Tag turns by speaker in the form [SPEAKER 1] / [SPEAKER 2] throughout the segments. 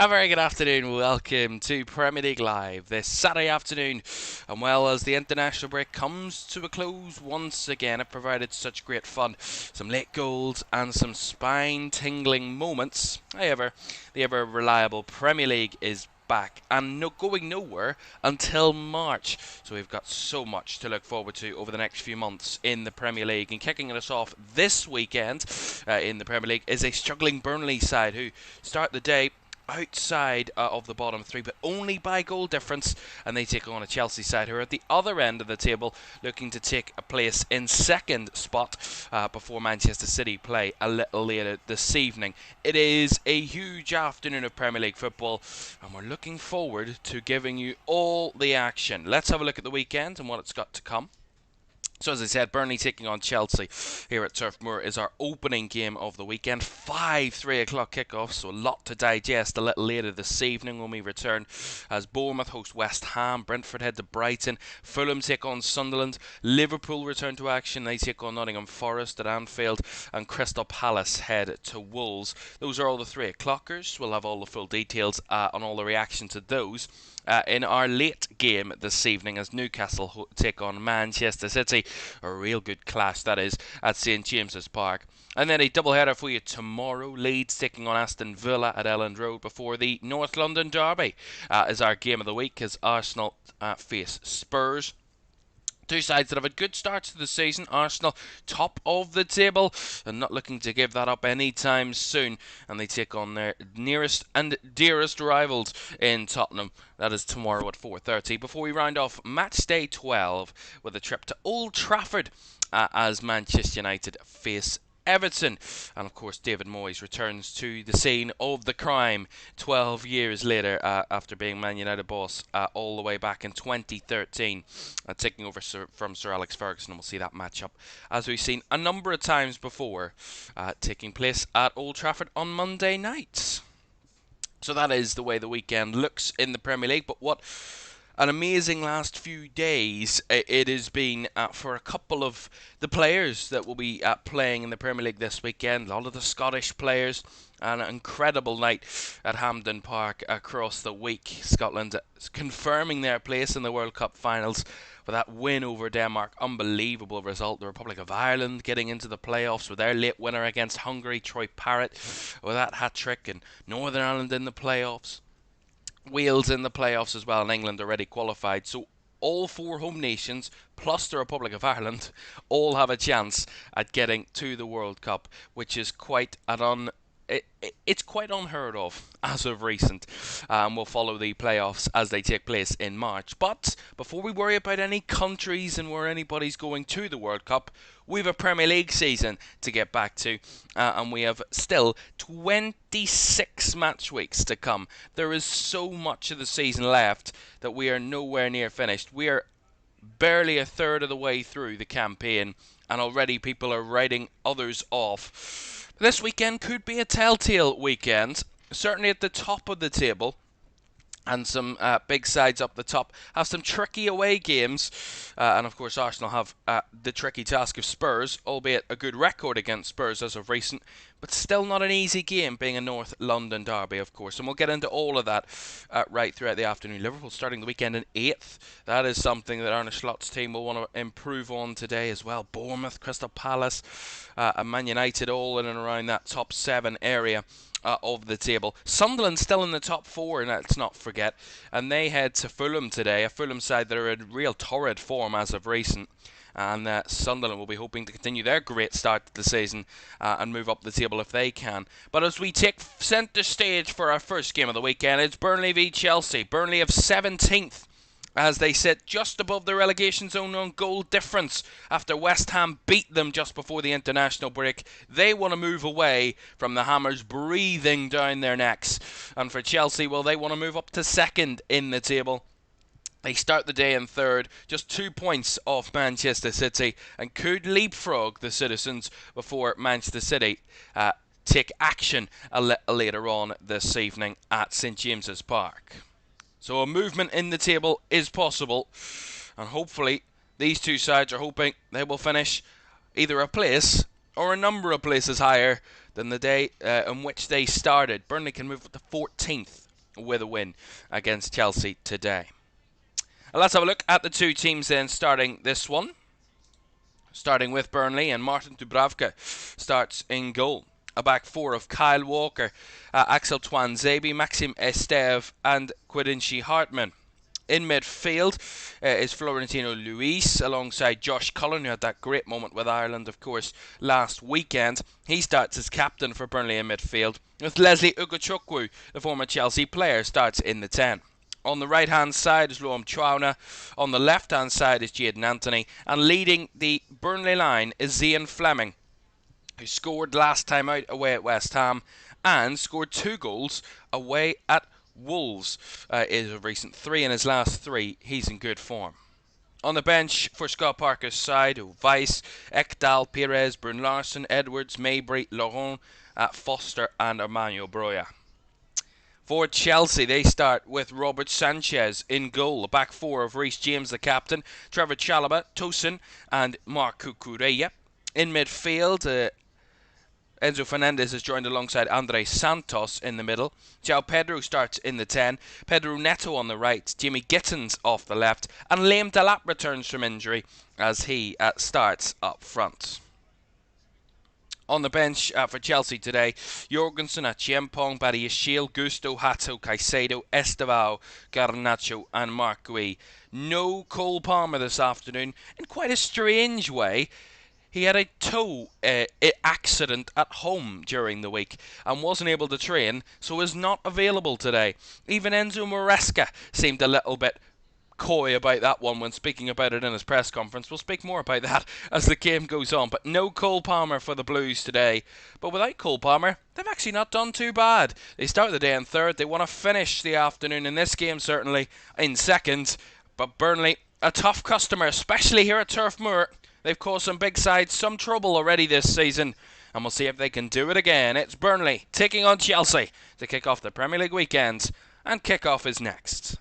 [SPEAKER 1] A very good afternoon, welcome to Premier League Live this Saturday afternoon. And well, as the international break comes to a close once again, it provided such great fun, some late goals and some spine-tingling moments. However, the ever-reliable Premier League is back and going nowhere until March. So we've got so much to look forward to over the next few months in the Premier League. And kicking us off this weekend in the Premier League is a struggling Burnley side who start the day outside of the bottom three, but only by goal difference, and they take on a Chelsea side who are at the other end of the table, looking to take a place in second spot before Manchester City play a little later this evening. It is a huge afternoon of Premier League football, and we're looking forward to giving you all the action. Let's have a look at the weekend and what it's got to come. So as I said, Burnley taking on Chelsea here at Turf Moor is our opening game of the weekend. 3 o'clock kickoff, so a lot to digest a little later this evening when we return as Bournemouth host West Ham, Brentford head to Brighton, Fulham take on Sunderland, Liverpool return to action, they take on Nottingham Forest at Anfield, and Crystal Palace head to Wolves. Those are all the 3 o'clockers. We'll have all the full details on all the reaction to those. In our late game this evening as Newcastle take on Manchester City. A real good clash that is at St James's Park. And then a doubleheader for you tomorrow. Leeds taking on Aston Villa at Elland Road before the North London Derby is our game of the week as Arsenal face Spurs. Two sides that have a good start to the season. Arsenal top of the table and not looking to give that up anytime soon. And they take on their nearest and dearest rivals in Tottenham. That is tomorrow at 4:30. Before we round off match day 12 with a trip to Old Trafford as Manchester United face Everton. And of course David Moyes returns to the scene of the crime 12 years later after being Man United boss all the way back in 2013, taking over from Sir Alex Ferguson. And we'll see that matchup, as we've seen a number of times before, taking place at Old Trafford on Monday nights. So that is the way the weekend looks in the Premier League. But what an amazing last few days it has been for a couple of the players that will be playing in the Premier League this weekend. A lot of the Scottish players. An incredible night at Hampden Park across the week. Scotland confirming their place in the World Cup finals with that win over Denmark. Unbelievable result. The Republic of Ireland getting into the playoffs with their late winner against Hungary, Troy Parrott, with that hat-trick, and Northern Ireland in the playoffs. Wales in the playoffs as well, and England already qualified. So all four home nations, plus the Republic of Ireland, all have a chance at getting to the World Cup, which is quite it's quite unheard of as of recent. We'll follow the playoffs as they take place in March. But before we worry about any countries and where anybody's going to the World Cup, we have a Premier League season to get back to, and we have still 26 match weeks to come. There is so much of the season left that we are nowhere near finished. We are barely a third of the way through the campaign, and already people are writing others off. This weekend could be a telltale weekend, certainly at the top of the table. And some big sides up the top have some tricky away games. And of course Arsenal have the tricky task of Spurs, albeit a good record against Spurs as of recent. But still not an easy game, being a North London derby, of course. And we'll get into all of that right throughout the afternoon. Liverpool starting the weekend in 8th. That is something that Arne Slot's team will want to improve on today as well. Bournemouth, Crystal Palace, and Man United all in and around that top 7 area of the table. Sunderland still in the top 4, and let's not forget. And they head to Fulham today, a Fulham side that are in real torrid form as of recent. And Sunderland will be hoping to continue their great start to the season and move up the table if they can. But as we take centre stage for our first game of the weekend, it's Burnley v Chelsea. Burnley of 17th as they sit just above the relegation zone on goal difference after West Ham beat them just before the international break. They want to move away from the hammers breathing down their necks. And for Chelsea, well, they want to move up to second in the table. They start the day in third, just 2 points off Manchester City, and could leapfrog the Citizens before Manchester City take action a little later on this evening at St James's Park. So a movement in the table is possible, and hopefully these two sides are hoping they will finish either a place or a number of places higher than the day in which they started. Burnley can move up to 14th with a win against Chelsea today. Let's have a look at the two teams then starting this one. Starting with Burnley, and Martin Dubravka starts in goal. A back four of Kyle Walker, Axel Tuanzebe, Maxim Esteve and Quidinci Hartman. In midfield is Florentino Luis alongside Josh Cullen, who had that great moment with Ireland, of course, last weekend. He starts as captain for Burnley in midfield, with Leslie Ugochukwu, the former Chelsea player, starts in the 10. On the right-hand side is Loam Chwauna. On the left-hand side is Jayden Anthony. And leading the Burnley line is Zian Fleming, who scored last time out away at West Ham and scored 2 goals away at Wolves. Is a recent 3 in his last 3. He's in good form. On the bench for Scott Parker's side, Weiss, Ekdal, Perez, Brun Larson, Edwards, Mabry, Laurent, Foster and Emmanuel Broya. For Chelsea, they start with Robert Sanchez in goal. The back four of Reece James, the captain, Trevor Chalobah, Tosin and Marc Cucurella. In midfield, Enzo Fernandez is joined alongside Andre Santos in the middle. João Pedro starts in the 10. Pedro Neto on the right. Jimmy Gittins off the left. And Liam Delap returns from injury as he starts up front. On the bench for Chelsea today, Jorgensen, Chiempong, Badiashile, Gusto, Hato, Caicedo, Estevao, Garnacho and Marc Gui. No Cole Palmer this afternoon. In quite a strange way, he had a toe accident at home during the week and wasn't able to train, so is not available today. Even Enzo Maresca seemed a little bit coy about that one when speaking about it in his press conference. We'll speak more about that as the game goes on. But no Cole Palmer for the Blues today. But without Cole Palmer, they've actually not done too bad. They start the day in third. They want to finish the afternoon in this game, certainly, in second. But Burnley, a tough customer, especially here at Turf Moor. They've caused some big sides some trouble already this season. And we'll see if they can do it again. It's Burnley taking on Chelsea to kick off the Premier League weekend. And kick-off is next.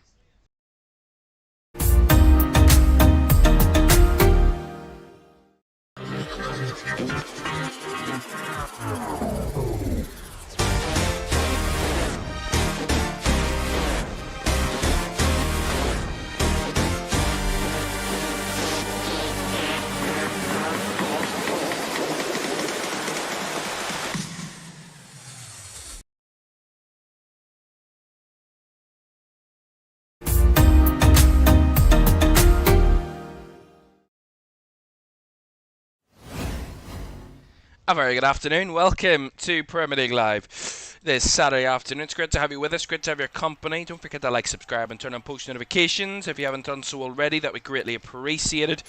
[SPEAKER 1] A very good afternoon. Welcome to Premier League Live this Saturday afternoon. It's great to have you with us. Great to have your company. Don't forget to like, subscribe and turn on post notifications if you haven't done so already. That would be greatly appreciated.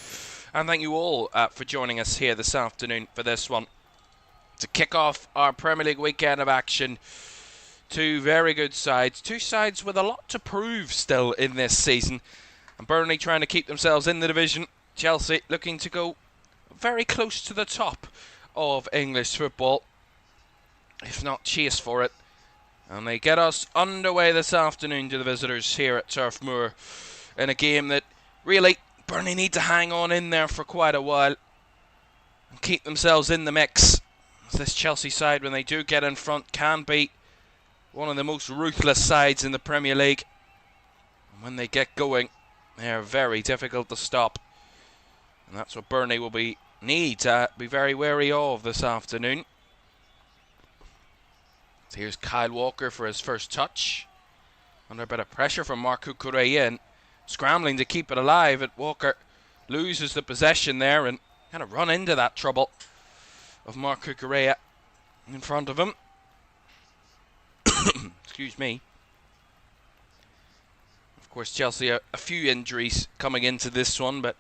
[SPEAKER 1] And thank you all for joining us here this afternoon for this one. To kick off our Premier League weekend of action. Two very good sides. Two sides with a lot to prove still in this season. And Burnley trying to keep themselves in the division. Chelsea looking to go very close to the top of English football, if not chase for it. And they get us underway this afternoon to the visitors here at Turf Moor in a game that really Burnley need to hang on in there for quite a while and keep themselves in the mix. This Chelsea side, when they do get in front, can be one of the most ruthless sides in the Premier League. And when they get going, they are very difficult to stop. And that's what Burnley will need to be very wary of this afternoon. So here's Kyle Walker for his first touch. Under a bit of pressure from Marc Cucurella and scrambling to keep it alive. And Walker loses the possession there and kind of run into that trouble of Marc Cucurella in front of him. Excuse me. Of course, Chelsea a few injuries coming into this one, but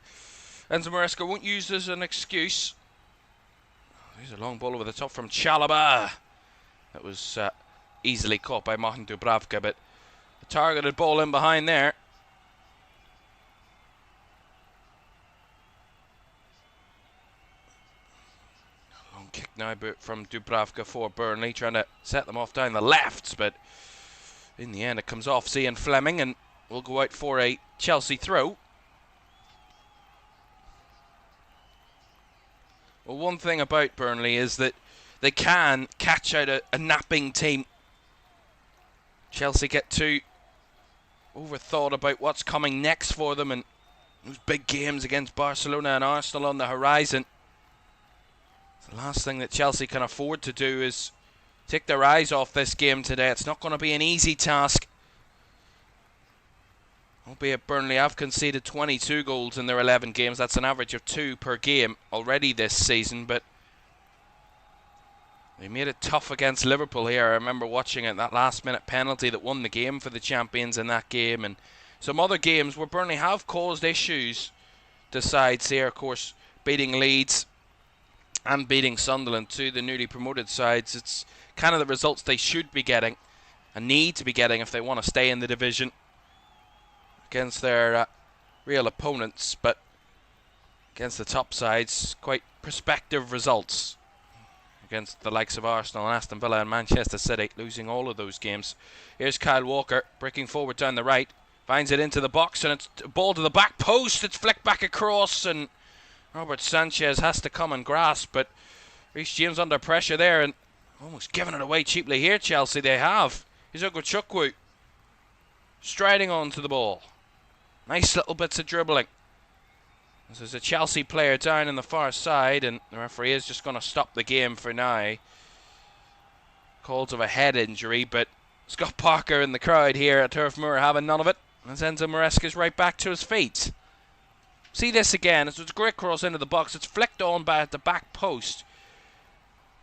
[SPEAKER 1] Enzo Maresca won't use this as an excuse. There's a long ball over the top from Chalobah. That was easily caught by Martin Dubravka, but a targeted ball in behind there. A long kick now from Dubravka for Burnley, trying to set them off down the left, but in the end it comes off Zian Fleming and will go out for a Chelsea throw. Well, one thing about Burnley is that they can catch out a napping team Chelsea get too overthought about what's coming next for them, and those big games against Barcelona and Arsenal on the horizon. The last thing that Chelsea can afford to do is take their eyes off this game today. It's not going to be an easy task. Albeit Burnley have conceded 22 goals in their 11 games. That's an average of 2 per game already this season, but they made it tough against Liverpool here. I remember watching it, that last minute penalty that won the game for the champions in that game, and some other games where Burnley have caused issues to sides here. Of course, beating Leeds and beating Sunderland, to the newly promoted sides. It's kind of the results they should be getting and need to be getting if they want to stay in the division against their real opponents, but against the top sides, quite prospective results against the likes of Arsenal and Aston Villa and Manchester City, losing all of those games. Here's Kyle Walker breaking forward down the right, finds it into the box, and it's a ball to the back post. It's flicked back across, and Robert Sanchez has to come and grasp, but Reece James under pressure there and almost giving it away cheaply here. Chelsea, they have. Here's Chukwu striding onto the ball. Nice little bits of dribbling. There's a Chelsea player down in the far side, and the referee is just going to stop the game for now. Calls of a head injury, but Scott Parker in the crowd here at Turf Moor having none of it, as Enzo Maresca's right back to his feet. See this again. It's a great cross into the box. It's flicked on by at the back post.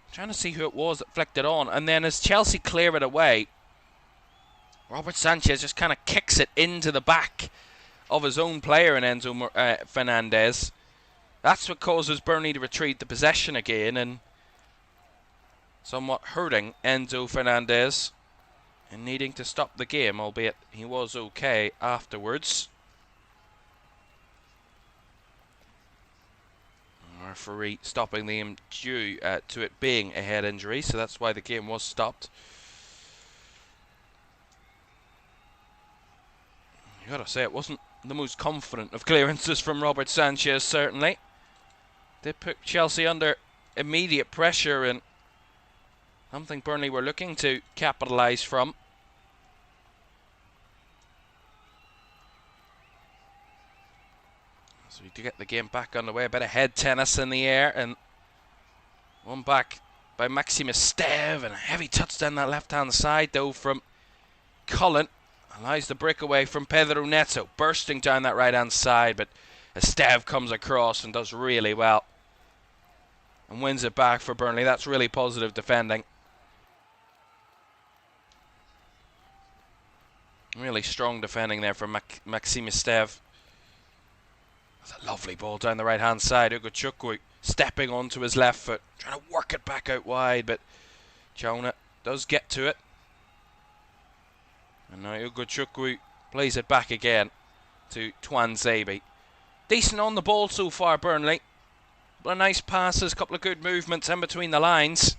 [SPEAKER 1] I'm trying to see who it was that flicked it on, and then as Chelsea clear it away, Robert Sanchez just kind of kicks it into the back of his own player in Enzo Fernandez. That's what causes Burnley to retrieve the possession again, and somewhat hurting Enzo Fernandez and needing to stop the game, albeit he was okay afterwards. The referee stopping the game due to it being a head injury, so that's why the game was stopped. You gotta say, it wasn't the most confident of clearances from Robert Sanchez, certainly. Did put Chelsea under immediate pressure, and something Burnley were looking to capitalise from. So we do get the game back underway. A bit of head tennis in the air, and one back by Maximus Stev, and a heavy touch down that left-hand side, though, from Cullen. Allows the breakaway from Pedro Neto, bursting down that right-hand side, but Esteve comes across and does really well and wins it back for Burnley. That's really positive defending. Really strong defending there from Maxime Esteve. That's a lovely ball down the right-hand side. Chukwu stepping onto his left foot, trying to work it back out wide, but Jonah does get to it. And now Chukwu plays it back again to Tuanzebe. Decent on the ball so far, Burnley. Couple of nice passes, couple of good movements in between the lines.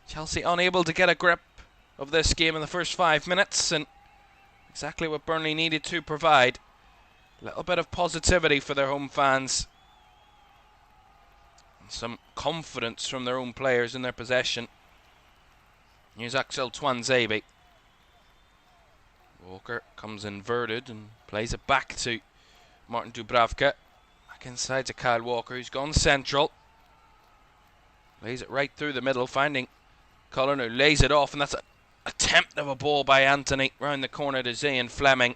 [SPEAKER 1] Chelsea unable to get a grip of this game in the first 5 minutes, and exactly what Burnley needed to provide. A little bit of positivity for their home fans. And some confidence from their own players in their possession. Here's Axel Tuanzebe. Walker comes inverted and plays it back to Martin Dubravka. Back inside to Kyle Walker, who's gone central. Lays it right through the middle, finding Cullen, who lays it off, and that's an attempt of a ball by Anthony round the corner to Zian Fleming.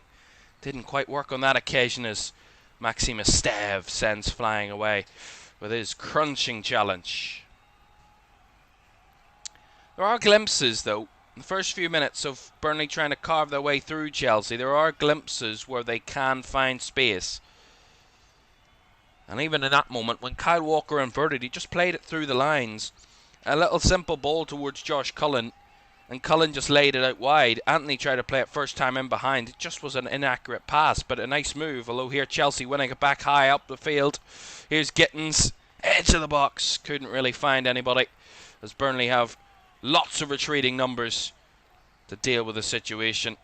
[SPEAKER 1] Didn't quite work on that occasion as Maxime Esteve sends flying away with his crunching challenge. There are glimpses, though, in the first few minutes of Burnley trying to carve their way through Chelsea. There are glimpses where they can find space. And even in that moment, when Kyle Walker inverted, he just played it through the lines. A little simple ball towards Josh Cullen, and Cullen just laid it out wide. Anthony tried to play it first time in behind. It just was an inaccurate pass, but a nice move. Although here Chelsea winning it back high up the field. Here's Gittins, edge of the box. Couldn't really find anybody, as Burnley have lots of retreating numbers to deal with the situation.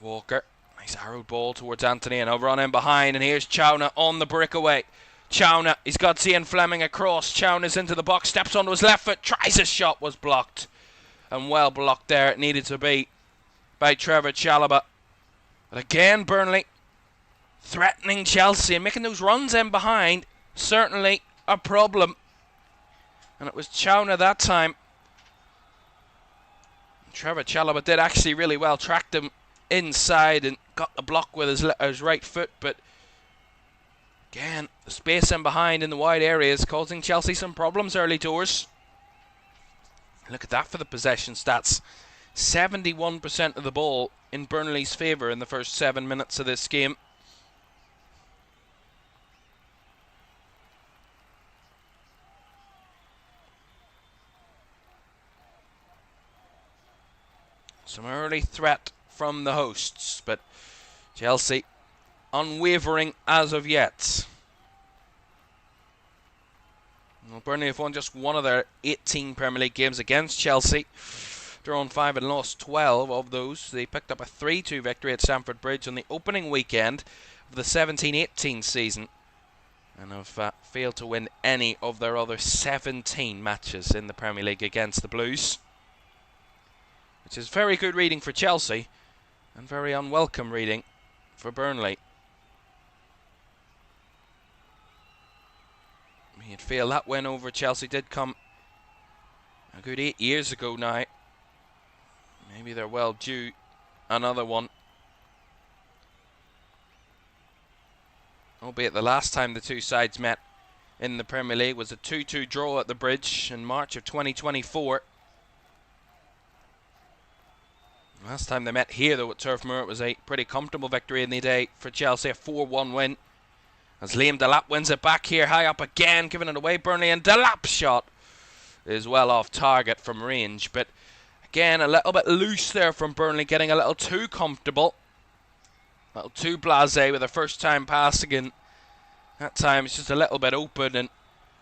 [SPEAKER 1] Walker, nice arrowed ball towards Anthony, and a run in behind, and here's Chowna on the breakaway. Chowna, he's got Zian Fleming across. Chowna's into the box, steps onto his left foot, tries a shot, was blocked. and well blocked there. It needed to be by Trevor Chalobah. But again, Burnley threatening Chelsea and making those runs in behind. Certainly a problem. And it was Caoimhan that time. Trevor Chalobah did actually really well. Tracked him inside and got the block with his right foot. But again, the space in behind in the wide areas causing Chelsea some problems early doors. Look at that for the possession stats. 71% of the ball in Burnley's favour in the first 7 minutes of this game. Some early threat from the hosts, but Chelsea unwavering as of yet. Well, Burnley have won just one of their 18 Premier League games against Chelsea. Drawn 5 and lost 12 of those. They picked up a 3-2 victory at Stamford Bridge on the opening weekend of the 17-18 season, and have failed to win any of their other 17 matches in the Premier League against the Blues, which is very good reading for Chelsea and very unwelcome reading for Burnley. You'd feel that win over Chelsea did come a good 8 years ago now. Maybe they're well due another one. Albeit the last time the two sides met in the Premier League was a 2-2 draw at the Bridge in March of 2024. Last time they met here though at Turf Moor, it was a pretty comfortable victory in the day for Chelsea, a 4-1 win. As Liam Delap wins it back here, high up again, giving it away. Burnley, and Delap's shot is well off target from range. But again, a little bit loose there from Burnley, getting a little too comfortable. A little too blasé with their first time passing, and that time it's just a little bit open, and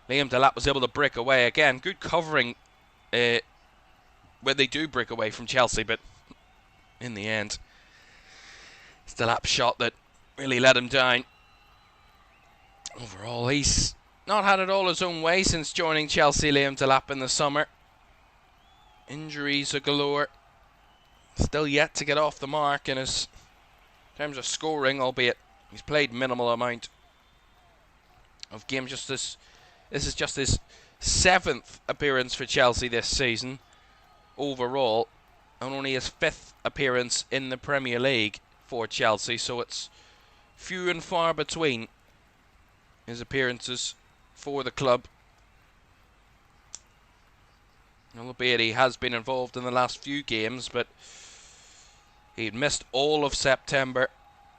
[SPEAKER 1] Liam Delap was able to break away. Again, good covering when they do break away from Chelsea, but in the end, it's Delap's shot that really let him down. Overall, he's not had it all his own way since joining Chelsea, Liam Delap, in the summer. Injuries are galore. Still yet to get off the mark in his terms of scoring, albeit he's played minimal amount of games. This is just his 7th appearance for Chelsea this season overall, and only his 5th appearance in the Premier League for Chelsea, so it's few and far between his appearances for the club. Albeit he has been involved in the last few games, but he'd missed all of September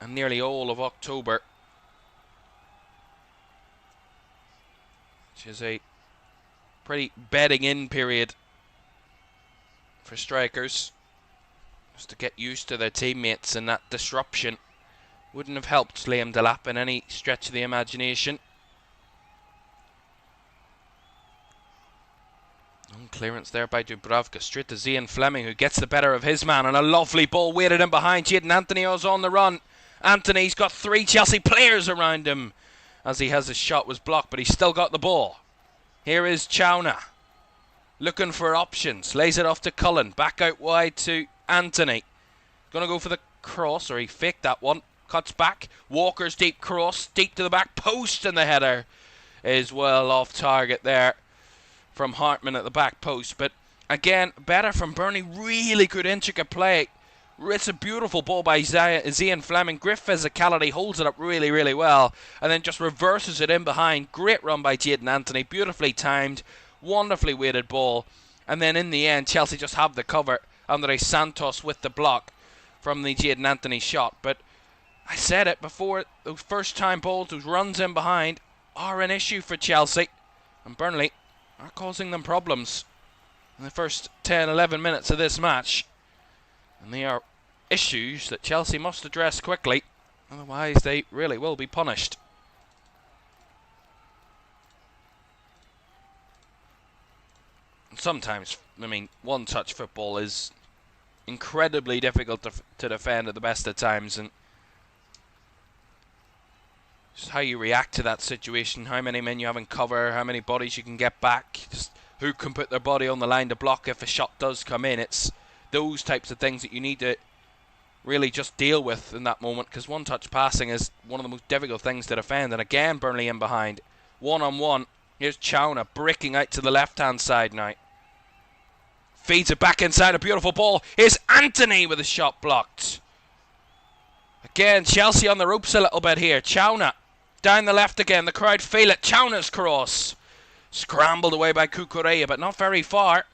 [SPEAKER 1] and nearly all of October, which is a pretty bedding in period for strikers, just to get used to their teammates, and that disruption wouldn't have helped Liam Delap in any stretch of the imagination. Clearance there by Dubravka, straight to Zian Fleming, who gets the better of his man, and a lovely ball weighted in behind. Jadon Anthony's on the run. Anthony's got 3 Chelsea players around him as he has his shot was blocked, but he's still got the ball. Here is Caoimhan, looking for options, lays it off to Cullen, back out wide to Anthony. Gonna go for the cross, or he faked that one. Cuts back, Walker's deep cross, deep to the back post, and the header is well off target there from Hartman at the back post. But again, better from Burnley, really good intricate play. It's a beautiful ball by Zian Fleming. Great physicality, holds it up really, really well, and then just reverses it in behind. Great run by Jadon Anthony, beautifully timed, wonderfully weighted ball. And then in the end, Chelsea just have the cover. Andres Santos with the block from the Jadon Anthony shot. But I said it before, those first time balls, those runs in behind are an issue for Chelsea, and Burnley are causing them problems in the first 10-11 minutes of this match, and they are issues that Chelsea must address quickly, otherwise they really will be punished. Sometimes, I mean, one-touch football is incredibly difficult to defend at the best of times, and just how you react to that situation, how many men you have in cover, how many bodies you can get back, just who can put their body on the line to block if a shot does come in. It's those types of things that you need to really just deal with in that moment, because one-touch passing is one of the most difficult things to defend. And again, Burnley in behind. One-on-one. Here's Caoimhan breaking out to the left-hand side now. Feeds it back inside, a beautiful ball. Here's Anthony with a shot blocked. Again, Chelsea on the ropes a little bit here. Caoimhan down the left again. The crowd feel it. Caoimhan's cross. Scrambled away by Cucurella, but not very far.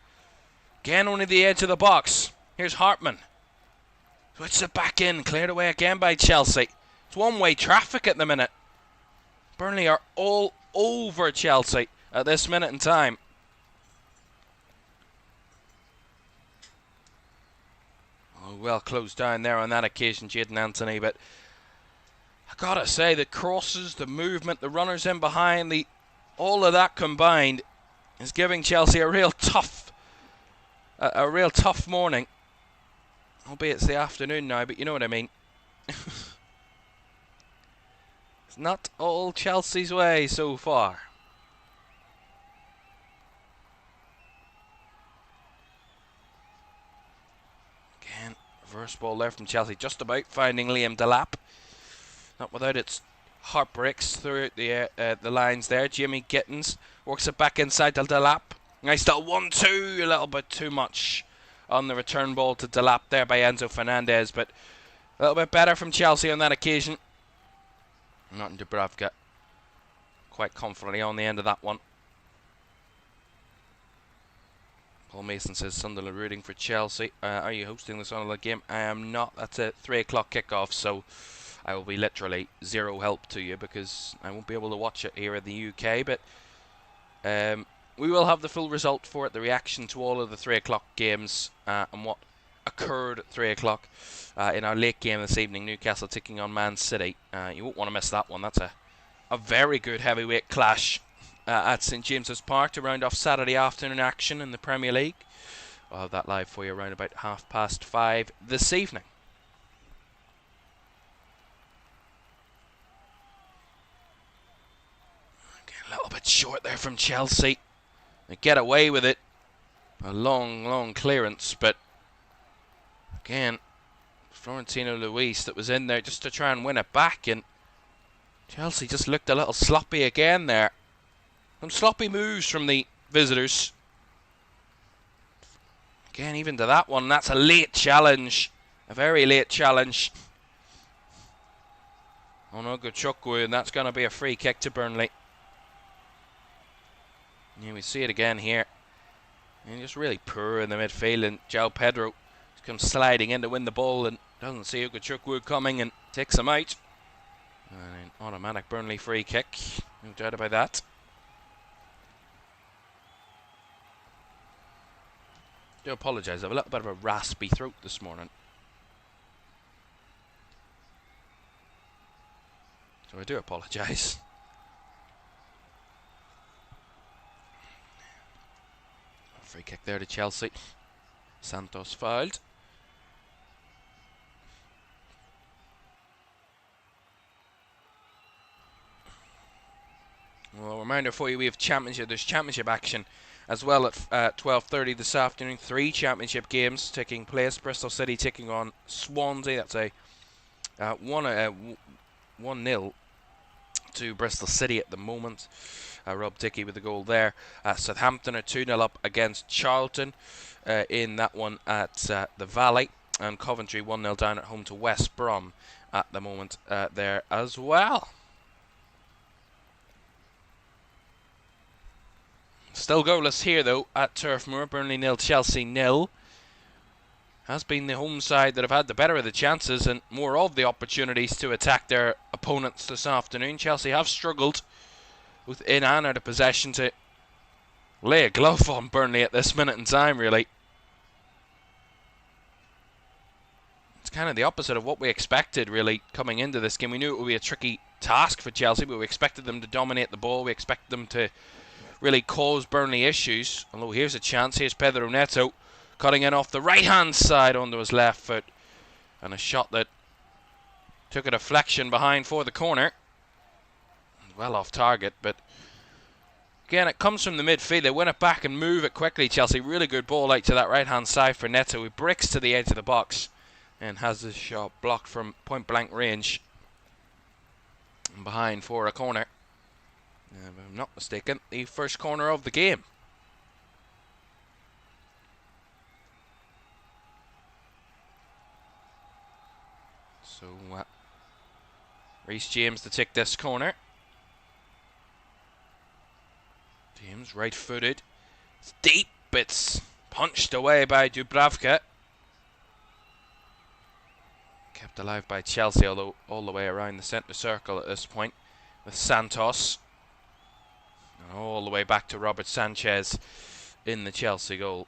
[SPEAKER 1] Again, only the edge of the box. Here's Hartman. Switches it back in. Cleared away again by Chelsea. It's one-way traffic at the minute. Burnley are all over Chelsea at this minute in time. Well closed down there on that occasion, Jadon Anthony, but I gotta say, the crosses, the movement, the runners in behind, all of that combined is giving Chelsea a real tough morning. Albeit it's the afternoon now, but you know what I mean. It's not all Chelsea's way so far. Again, reverse ball there from Chelsea, just about finding Liam Delap. Not without its heartbreaks throughout the lines there. Jimmy Gittins works it back inside to Delap. Nice little 1-2, a little bit too much on the return ball to Delap there by Enzo Fernandez, but a little bit better from Chelsea on that occasion. Martin Dubravka quite confidently on the end of that one. Paul Mason says Sunderland rooting for Chelsea. Are you hosting the Sunderland game? I am not. That's a 3 o'clock kickoff, so I will be literally zero help to you because I won't be able to watch it here in the UK. But we will have the full result for it, the reaction to all of the 3 o'clock games and what occurred at 3 o'clock in our late game this evening. Newcastle taking on Man City. You won't want to miss that one. That's a very good heavyweight clash at St James's Park to round off Saturday afternoon action in the Premier League. I'll have that live for you around about 5:30 this evening. Again, a little bit short there from Chelsea. They get away with it. A long clearance, but again, Florentino Luis that was in there just to try and win it back, and Chelsea just looked a little sloppy again there. Some sloppy moves from the visitors. Again, even to that one, that's a late challenge. A very late challenge. Onogochukwu, and that's going to be a free kick to Burnley. Yeah, we see it again here. And just really poor in the midfield, and João Pedro comes sliding in to win the ball and doesn't see Ogochukwu coming and takes him out. And an automatic Burnley free kick. No doubt about that. I do apologise, I have a little bit of a raspy throat this morning. So I do apologise. Free kick there to Chelsea. Santos fouled. Well, a reminder for you, we have there's championship action as well at 12:30 this afternoon. 3 championship games taking place. Bristol City taking on Swansea. That's a 1-0 to Bristol City at the moment. Rob Dickey with the goal there. Southampton are 2-0 up against Charlton in that one at the Valley. And Coventry 1-0 down at home to West Brom at the moment there as well. Still goalless here though at Turf Moor. Burnley 0, Chelsea 0. Has been the home side that have had the better of the chances and more of the opportunities to attack their opponents this afternoon. Chelsea have struggled with in and out of possession to lay a glove on Burnley at this minute in time, really. It's kind of the opposite of what we expected, really, coming into this game. We knew it would be a tricky task for Chelsea, but we expected them to dominate the ball. We expected them to really cause Burnley issues. Although here's a chance. Here's Pedro Neto cutting in off the right-hand side onto his left foot. And a shot that took a deflection behind for the corner. Well off target, but Again, it comes from the midfield. They win it back and move it quickly, Chelsea. Really good ball out to that right-hand side for Neto, who bricks to the edge of the box and has his shot blocked from point-blank range. And behind for a corner. If I'm not mistaken, the first corner of the game. So, Reece James to take this corner. James, right-footed. It's deep. It's punched away by Dubravka. Kept alive by Chelsea, although all the way around the centre circle at this point with Santos. And all the way back to Robert Sanchez in the Chelsea goal.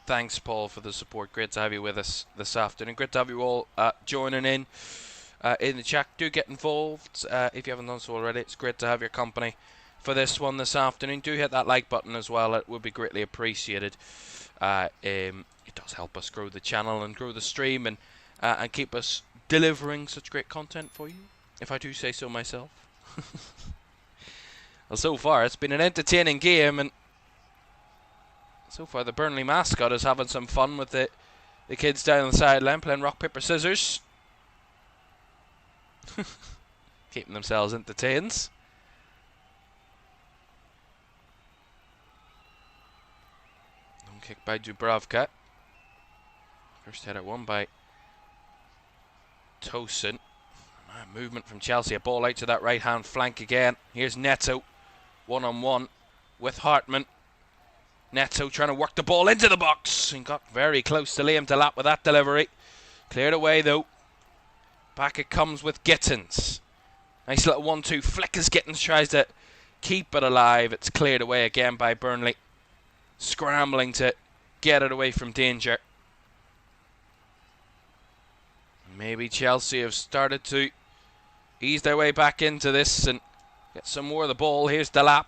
[SPEAKER 1] Thanks, Paul, for the support. Great to have you with us this afternoon. Great to have you all joining in the chat. Do get involved if you haven't done so already. It's great to have your company for this one this afternoon. Do hit that like button as well. It would be greatly appreciated. It does help us grow the channel and grow the stream and keep us delivering such great content for you, if I do say so myself. Well, so far it's been an entertaining game, and so far the Burnley mascot is having some fun with the kids down on the sideline playing rock, paper, scissors. Keeping themselves entertained. Long kick by Dubravka. First header won by Tosin. Movement from Chelsea. A ball out to that right hand flank again. Here's Neto. One-on-one with Hartman. Neto trying to work the ball into the box and got very close to Liam Delap with that delivery. Cleared away though. Back it comes with Gittins. Nice little 1-2 flick as Gittins tries to keep it alive. It's cleared away again by Burnley. Scrambling to get it away from danger. Maybe Chelsea have started to ease their way back into this and get some more of the ball. Here's Delap.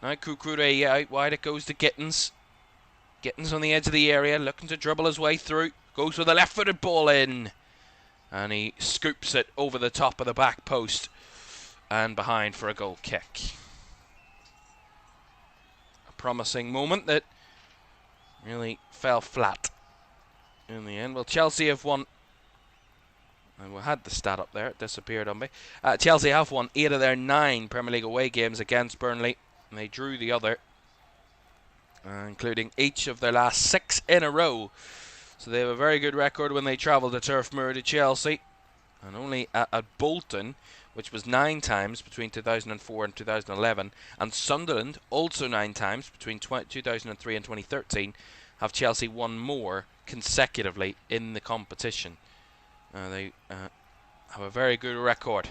[SPEAKER 1] Now Cucurella out wide. It goes to Gittins. Gittins on the edge of the area, looking to dribble his way through. Goes with a left-footed ball in. And he scoops it over the top of the back post and behind for a goal kick. A promising moment that really fell flat in the end. Well, Chelsea have won. And we had the stat up there. It disappeared on me. Chelsea have won 8 of their 9 Premier League away games against Burnley. And they drew the other, including each of their last 6 in a row. So they have a very good record when they travel to Turf Moor to Chelsea. And only at Bolton, which was 9 times between 2004 and 2011, and Sunderland, also 9 times between 2003 and 2013, have Chelsea won more consecutively in the competition. They have a very good record.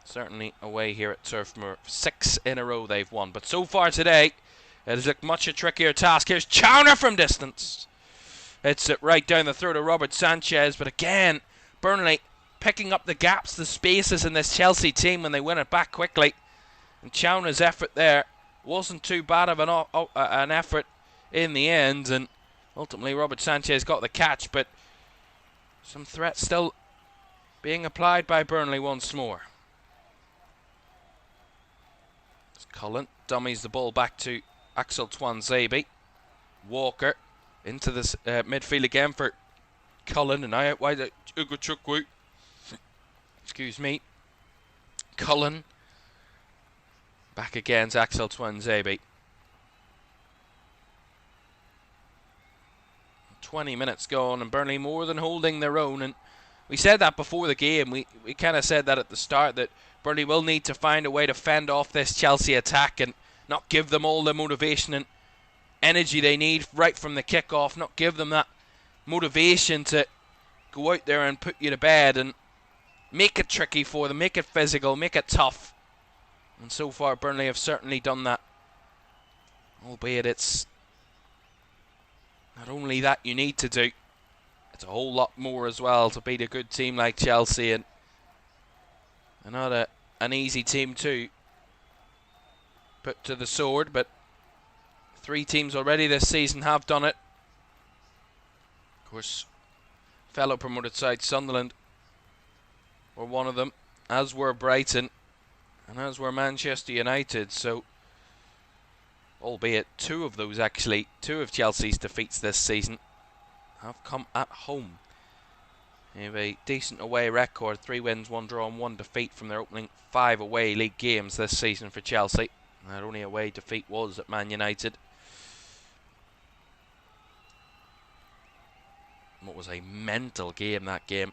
[SPEAKER 1] Certainly away here at Turf Moor. 6 in a row they've won. But so far today, it has looked much a trickier task. Here's Chowner from distance. It's it right down the throat of Robert Sanchez. But again, Burnley picking up the gaps, the spaces in this Chelsea team when they win it back quickly. And Chowner's effort there wasn't too bad of an effort in the end. And ultimately Robert Sanchez got the catch. But some threat still being applied by Burnley once more. Cullen dummies the ball back to Axel Tuanzebe. Walker into this midfield again for Cullen, and out wide Ugochukwu. Excuse me. Cullen back against Axel Tuanzebe. 20 minutes gone, and Burnley more than holding their own. And we said that before the game. We kind of said that at the start, that Burnley will need to find a way to fend off this Chelsea attack and not give them all the motivation and energy they need right from the kickoff. Not give them that motivation to go out there and put you to bed and make it tricky for them, make it physical, make it tough. And so far Burnley have certainly done that. Albeit it's not only that you need to do, it's a whole lot more as well to beat a good team like Chelsea, and not an easy team to put to the sword, but 3 teams already this season have done it. Of course, fellow promoted side Sunderland were one of them, as were Brighton. And as were Manchester United, so albeit two of Chelsea's defeats this season have come at home. They have a decent away record, 3 wins, 1 draw and 1 defeat from their opening 5 away league games this season for Chelsea. Their only away defeat was at Man United. What was a mental game, that game.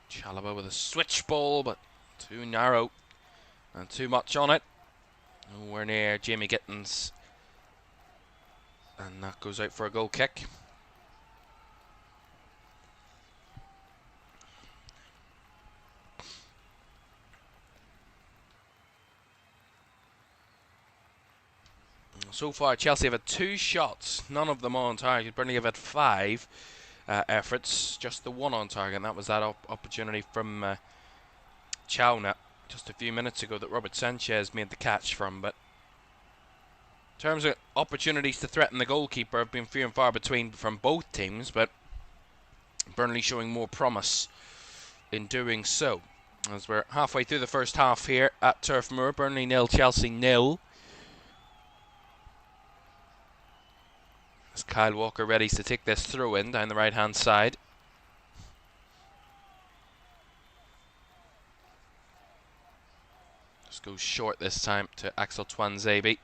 [SPEAKER 1] Chalobah with a switch ball, but too narrow and too much on it. Nowhere near Jamie Gittins. And that goes out for a goal kick. So far, Chelsea have had 2 shots, none of them on target. Burnley have had 5 efforts, just the 1 on target, and that was that opportunity from Caoimhan just a few minutes ago that Robert Sanchez made the catch from. But in terms of opportunities to threaten the goalkeeper, have been few and far between from both teams, but Burnley showing more promise in doing so. As we're halfway through the first half here at Turf Moor, Burnley 0, Chelsea 0. As Kyle Walker ready to take this throw in down the right hand side. Just goes short this time to Axel Tuanzebe.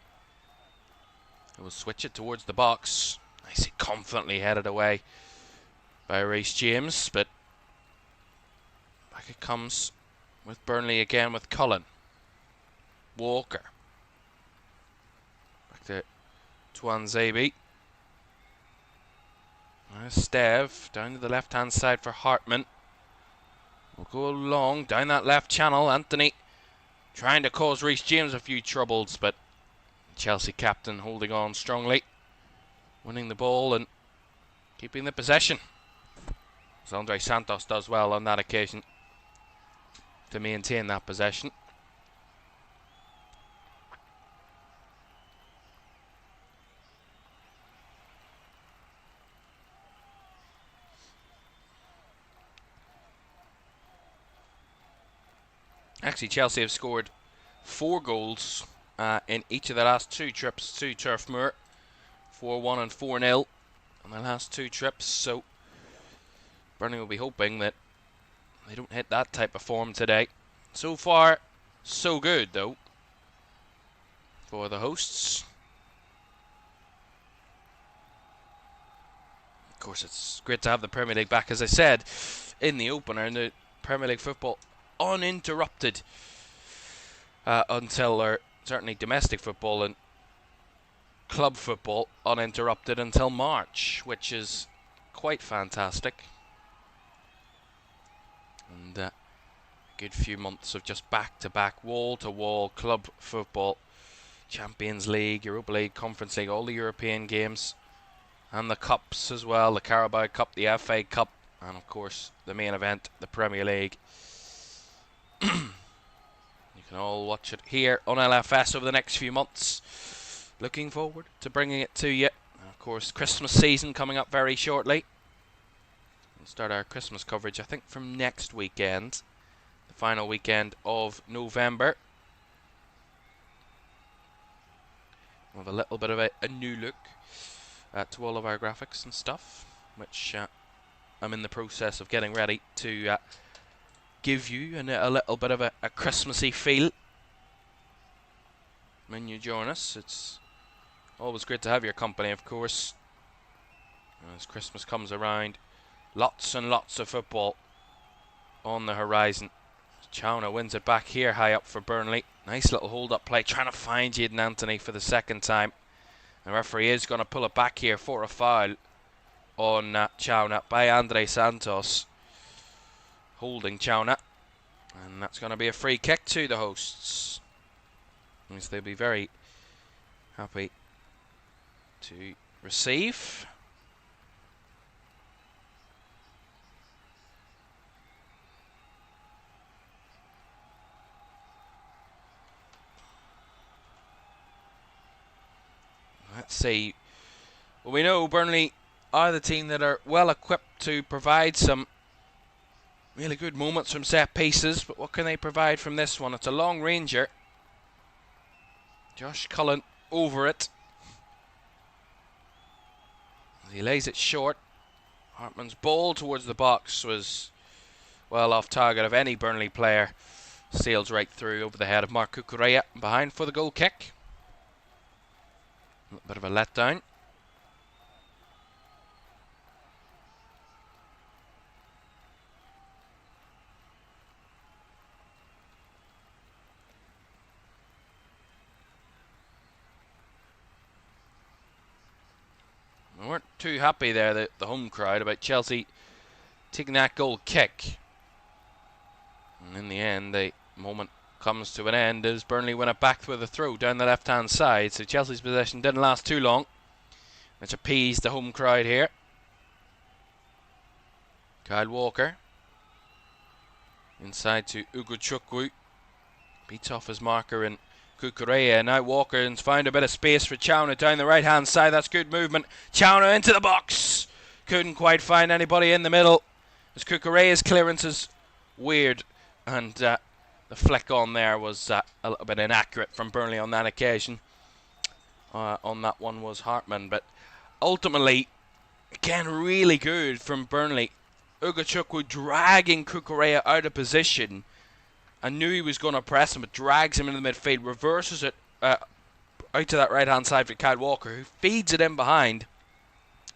[SPEAKER 1] He will switch it towards the box. Nicely confidently headed away by Reece James, but back it comes with Burnley again with Cullen. Walker. Back to Tuanzebe. Stev down to the left hand side for Hartman. We'll go along down that left channel. Anthony trying to cause Reece James a few troubles, but Chelsea captain holding on strongly, winning the ball and keeping the possession. As Andre Santos does well on that occasion to maintain that possession. Actually, Chelsea have scored 4 goals in each of the last 2 trips to Turf Moor. 4-1 and 4-0 on the last 2 trips. So Burnley will be hoping that they don't hit that type of form today. So far, so good though for the hosts. Of course, it's great to have the Premier League back, as I said in the opener, and the Premier League football uninterrupted until, or certainly domestic football and club football uninterrupted until March, which is quite fantastic. And a good few months of just back-to-back, wall-to-wall club football, Champions League, Europa League, Conference League, all the European games, and the cups as well, the Carabao Cup, the FA Cup, and of course the main event, the Premier League. You can all watch it here on LFS over the next few months. Looking forward to bringing it to you. And of course, Christmas season coming up very shortly. We'll start our Christmas coverage, I think, from next weekend, the final weekend of November. We'll have a little bit of a new look to all of our graphics and stuff, which I'm in the process of getting ready to give you a little bit of a Christmassy feel when you join us. It's always great to have your company, of course, as Christmas comes around. Lots and lots of football on the horizon. Caoimhan wins it back here high up for Burnley. Nice little hold-up play, trying to find Jayden Anthony for the second time. The referee is going to pull it back here for a foul on Caoimhan by Andre Santos, holding Caoimhan, and that's going to be a free kick to the hosts. Means they'll be very happy to receive. Let's see Well, we know Burnley are the team that are well equipped to provide some really good moments from set pieces, but what can they provide from this one? It's a long ranger. Josh Cullen over it. He lays it short. Hartman's ball towards the box was well off target of any Burnley player. Sails right through over the head of Mark Cucurella, behind for the goal kick. A little bit of a letdown. We weren't too happy there, the home crowd, about Chelsea taking that goal kick. And in the end, the moment comes to an end as Burnley win it back with a throw down the left-hand side. So Chelsea's possession didn't last too long, which appeased the home crowd here. Kyle Walker inside to Ugochukwu. Beats off his marker in Cucurella. Now Walker has found a bit of space for Chowna down the right-hand side. That's good movement. Chowna into the box. Couldn't quite find anybody in the middle, as Cucurella's clearance is weird, and the flick on there was a little bit inaccurate from Burnley on that occasion. On that one was Hartman, but ultimately, again, really good from Burnley. Ugochukwu dragging Cucurella out of position. I knew he was going to press him, but drags him into the midfield, reverses it out to that right-hand side for Kyle Walker, who feeds it in behind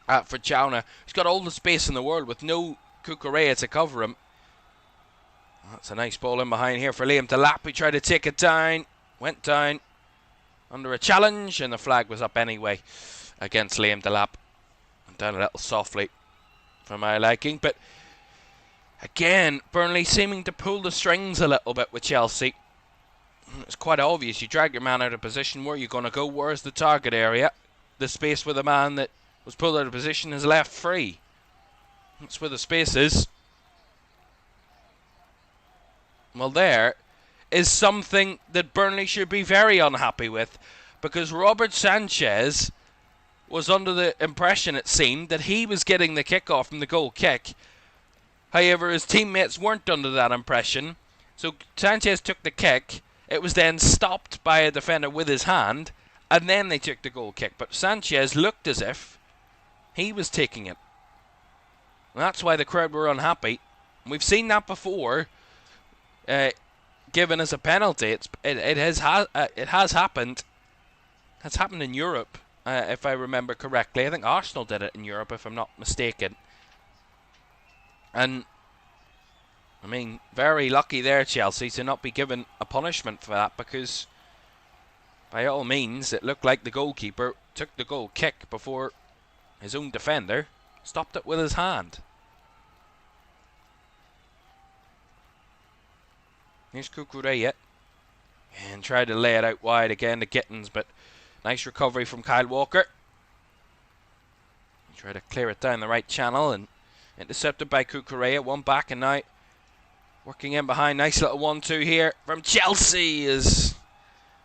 [SPEAKER 1] for Chowna. He's got all the space in the world with no Cucurella to cover him. That's a nice ball in behind here for Liam Delap. He tried to take it down, went down under a challenge, and the flag was up anyway against Liam Delap. And down a little softly for my liking, but again, Burnley seeming to pull the strings a little bit with Chelsea. It's quite obvious. You drag your man out of position. Where are you going to go? Where's the target area? The space where the man that was pulled out of position is left free. That's where the space is. Well, there is something that Burnley should be very unhappy with, because Robert Sanchez was under the impression, it seemed, that he was getting the kickoff from the goal kick. However, his teammates weren't under that impression, so Sanchez took the kick. It was then stopped by a defender with his hand, and then they took the goal kick. But Sanchez looked as if he was taking it. And that's why the crowd were unhappy. We've seen that before, given as a penalty. It has happened. It's happened in Europe, if I remember correctly. I think Arsenal did it in Europe, if I'm not mistaken. And, I mean, very lucky there, Chelsea, to not be given a punishment for that, because by all means, it looked like the goalkeeper took the goal kick before his own defender stopped it with his hand. Here's Cucurella, and tried to lay it out wide again to Gittins, but nice recovery from Kyle Walker. He tried to clear it down the right channel, and intercepted by Cucurella. One back, and now working in behind. Nice little 1-2 here from Chelsea, as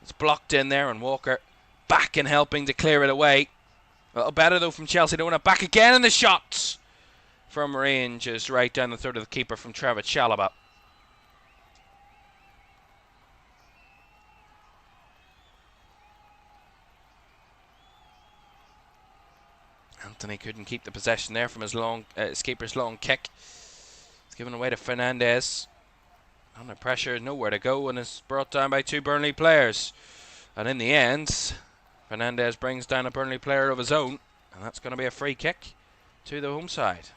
[SPEAKER 1] it's blocked in there, and Walker back and helping to clear it away. A little better though from Chelsea. They want it back again, and the shots from range is right down the throat of the keeper from Trevor Chalobah. Anthony couldn't keep the possession there from his keeper's long kick. It's given away to Fernandez. Under pressure, nowhere to go, and is brought down by two Burnley players. And in the end, Fernandez brings down a Burnley player of his own, and that's going to be a free kick to the home side.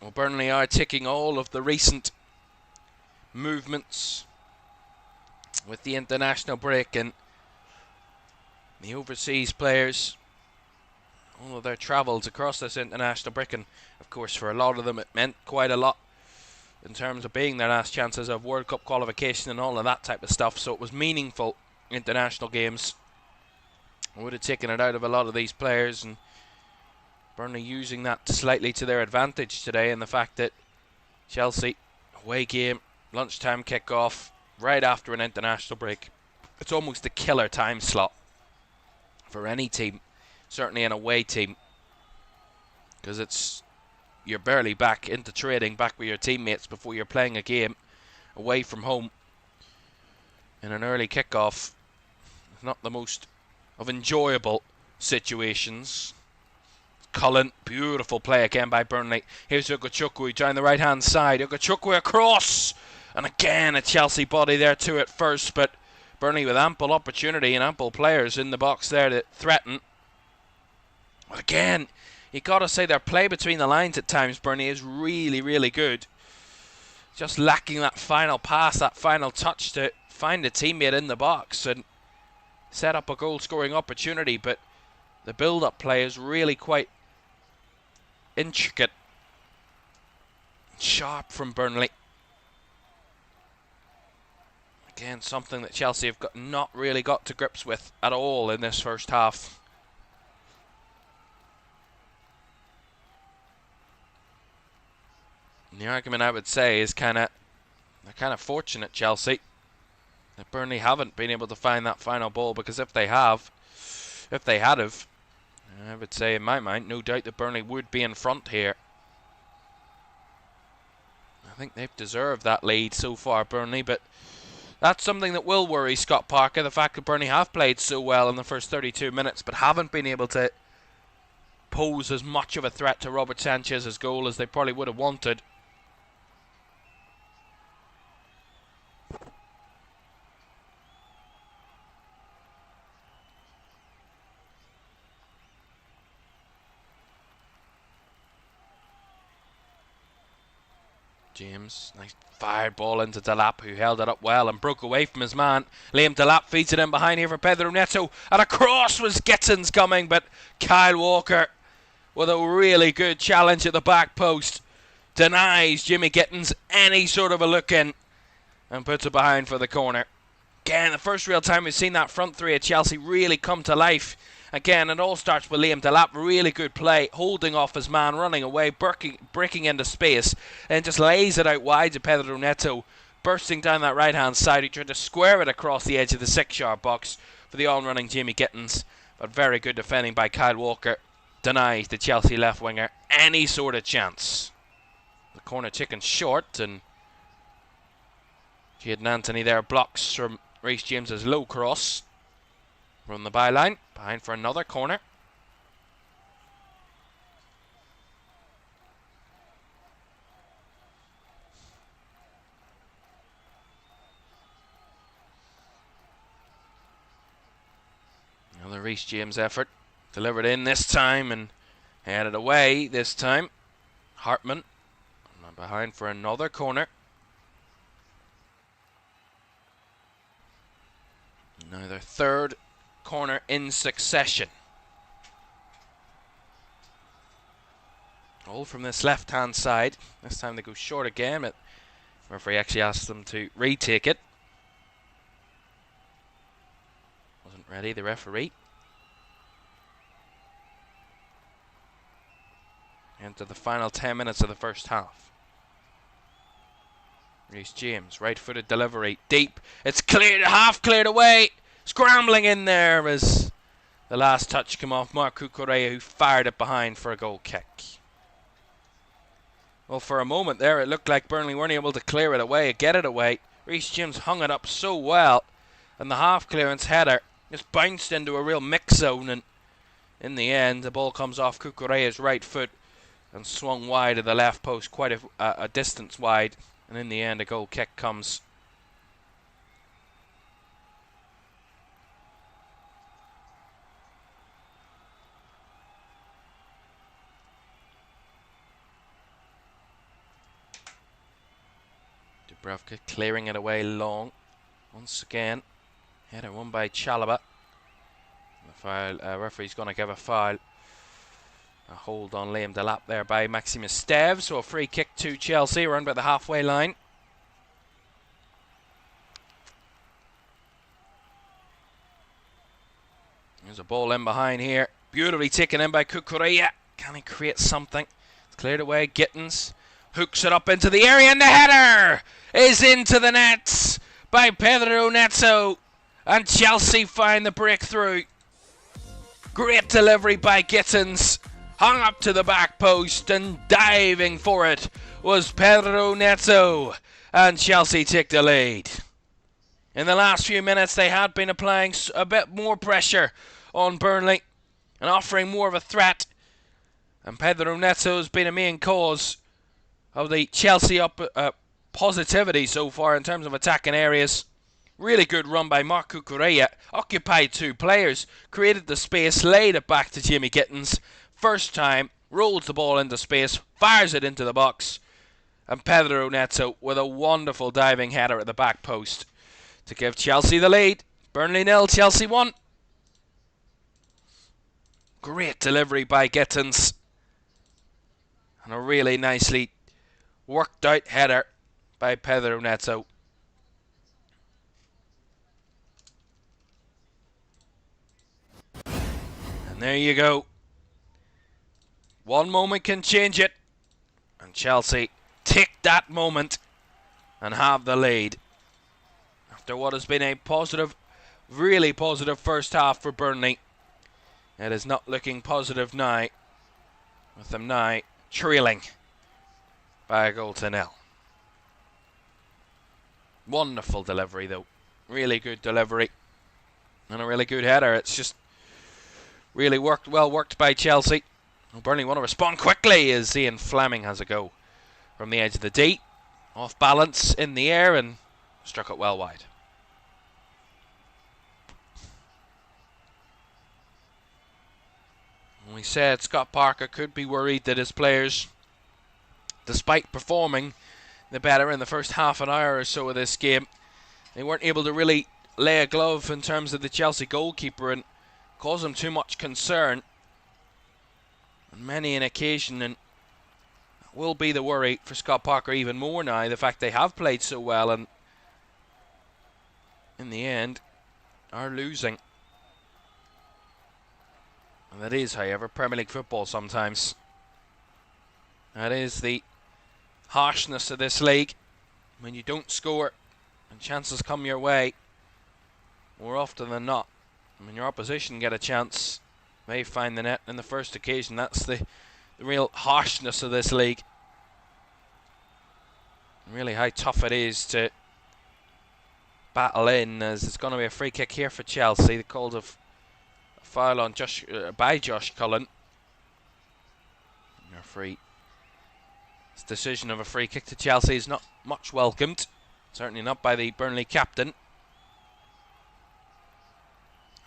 [SPEAKER 1] Well, Burnley are ticking all of the recent movements with the international break and the overseas players, all of their travels across this international break, and of course for a lot of them it meant quite a lot in terms of being their last chances of World Cup qualification and all of that type of stuff. So it was meaningful international games. I would have taken it out of a lot of these players, and Burnley using that slightly to their advantage today, and the fact that Chelsea away game Lunchtime kick-off right after an international break. It's almost a killer time slot for any team, certainly an away team, because you're barely back into training, back with your teammates before you're playing a game away from home in an early kick-off. Not the most of enjoyable situations. Cullen, beautiful play again by Burnley. Here's Ugochukwu down the right-hand side. Ugochukwu across! And again, a Chelsea body there to it first, but Burnley with ample opportunity and ample players in the box there to threaten. But again, you got to say their play between the lines at times, Burnley, is really, really good. Just lacking that final pass, that final touch to find a teammate in the box and set up a goal-scoring opportunity, but the build-up play is really quite intricate, sharp from Burnley. Again, something that Chelsea have not really got to grips with at all in this first half. And the argument I would say is they're kind of fortunate, Chelsea, that Burnley haven't been able to find that final ball, because if they had, I would say in my mind, no doubt that Burnley would be in front here. I think they've deserved that lead so far, Burnley, but that's something that will worry Scott Parker, the fact that Burnley have played so well in the first 32 minutes, but haven't been able to pose as much of a threat to Robert Sanchez's goal as they probably would have wanted. James, nice fired ball into Delap, who held it up well and broke away from his man. Liam Delap feeds it in behind here for Pedro Neto, and across was Gittins coming, but Kyle Walker, with a really good challenge at the back post, denies Jimmy Gittins any sort of a look in and puts it behind for the corner. Again, the first real time we've seen that front three at Chelsea really come to life. Again, it all starts with Liam Delap. Really good play, holding off his man, running away, breaking into space, and just lays it out wide to Pedro Neto, bursting down that right-hand side. He tried to square it across the edge of the 6-yard box for the on-running Jamie Gittins, but very good defending by Kyle Walker denies the Chelsea left winger any sort of chance. The corner taken short, and Jadon Anthony there blocks from Reece James's low cross from the byline, behind for another corner. Another Reece James effort, delivered in this time and headed away this time. Hartman behind for another corner. Now their third corner in succession. All from this left-hand side. This time they go short again, but the referee actually asked them to retake it. Wasn't ready, the referee. Into the final 10 minutes of the first half. Reece James, right-footed delivery, deep. It's cleared, half cleared away. Scrambling in there as the last touch came off Marc Cucurella, who fired it behind for a goal kick. Well, for a moment there, it looked like Burnley weren't able to clear it away, get it away. Reece James hung it up so well, and the half-clearance header just bounced into a real mix zone, and in the end, the ball comes off Cucurella's right foot and swung wide of the left post, quite a distance wide, and in the end, a goal kick comes. Dubravka clearing it away long. Once again, header won by Chalobah. The referee's going to give a foul. A hold on Liam Delap there by Maximus Steves. So a free kick to Chelsea around by the halfway line. There's a ball in behind here. Beautifully taken in by Cucurella. Can he create something? It's cleared away. Gittins Hooks it up into the area, and the header is into the nets by Pedro Neto. And Chelsea find the breakthrough. Great delivery by Gittins. Hung up to the back post, and diving for it was Pedro Neto. And Chelsea take the lead. In the last few minutes, they had been applying a bit more pressure on Burnley and offering more of a threat. And Pedro Neto has been a main cause of the Chelsea positivity so far in terms of attacking areas. Really good run by Marco Correa. Occupied two players, created the space, laid it back to Jimmy Gittins. First time, rolls the ball into space, fires it into the box. And Pedro Neto with a wonderful diving header at the back post to give Chelsea the lead. Burnley 0, Chelsea 1. Great delivery by Gittins. And a really nicely worked out header by Pedro Neto. And there you go. One moment can change it. And Chelsea take that moment and have the lead. After what has been a positive, really positive first half for Burnley, it is not looking positive now, with them now trailing by a goal to 0. Wonderful delivery though. Really good delivery. And a really good header. It's just really well worked by Chelsea. Burnley want to respond quickly as Ian Fleming has a go from the edge of the D. Off balance in the air and struck it well wide. We said Scott Parker could be worried that his players, despite performing the better in the first half an hour or so of this game, they weren't able to really lay a glove in terms of the Chelsea goalkeeper and cause him too much concern on many an occasion, and will be the worry for Scott Parker even more now, the fact they have played so well and in the end are losing. And that is, however, Premier League football sometimes. That is the harshness of this league. When you don't score and chances come your way, more often than not, when your opposition get a chance, they find the net in the first occasion. That's the real harshness of this league. And really how tough it is to battle in, as it's going to be a free kick here for Chelsea. The call of foul on by Josh Cullen. Referee. This decision of a free kick to Chelsea is not much welcomed. Certainly not by the Burnley captain.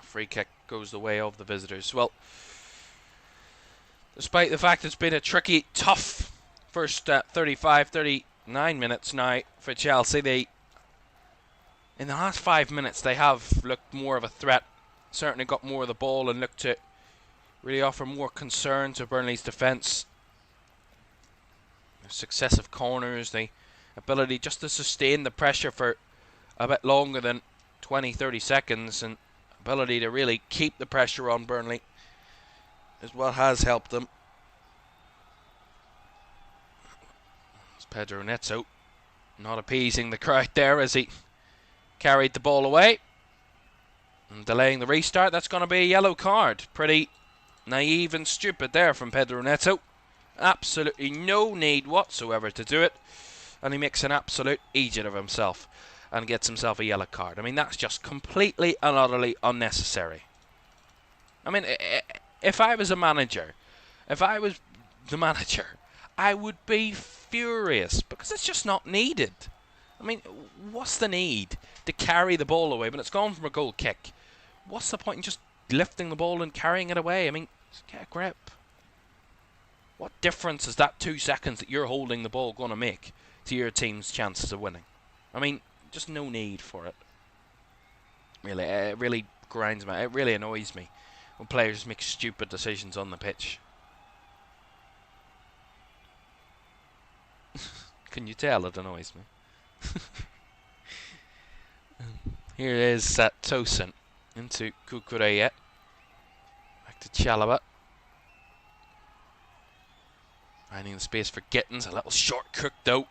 [SPEAKER 1] A free kick goes the way of the visitors. Well, despite the fact it's been a tricky, tough first 35, 39 minutes now for Chelsea, in the last 5 minutes they have looked more of a threat. Certainly got more of the ball and looked to really offer more concern to Burnley's defence. Successive corners, the ability just to sustain the pressure for a bit longer than 20-30 seconds, and ability to really keep the pressure on Burnley is what has helped them. It's Pedro Neto not appeasing the crowd there as he carried the ball away and delaying the restart. That's going to be a yellow card. Pretty naive and stupid there from Pedro Neto. Absolutely no need whatsoever to do it, and he makes an absolute idiot of himself and gets himself a yellow card. I mean, that's just completely and utterly unnecessary. I mean, if I was the manager, I would be furious because it's just not needed. I mean, what's the need to carry the ball away when it's gone from a goal kick? What's the point in just lifting the ball and carrying it away? I mean, just get a grip. What difference is that 2 seconds that you're holding the ball going to make to your team's chances of winning? I mean, just no need for it. Really, it really grinds me. It really annoys me when players make stupid decisions on the pitch. Can you tell it annoys me? Here is Tosin into Cucurella. Back to Chalaba. Finding the space for Gittins. A little short cook though.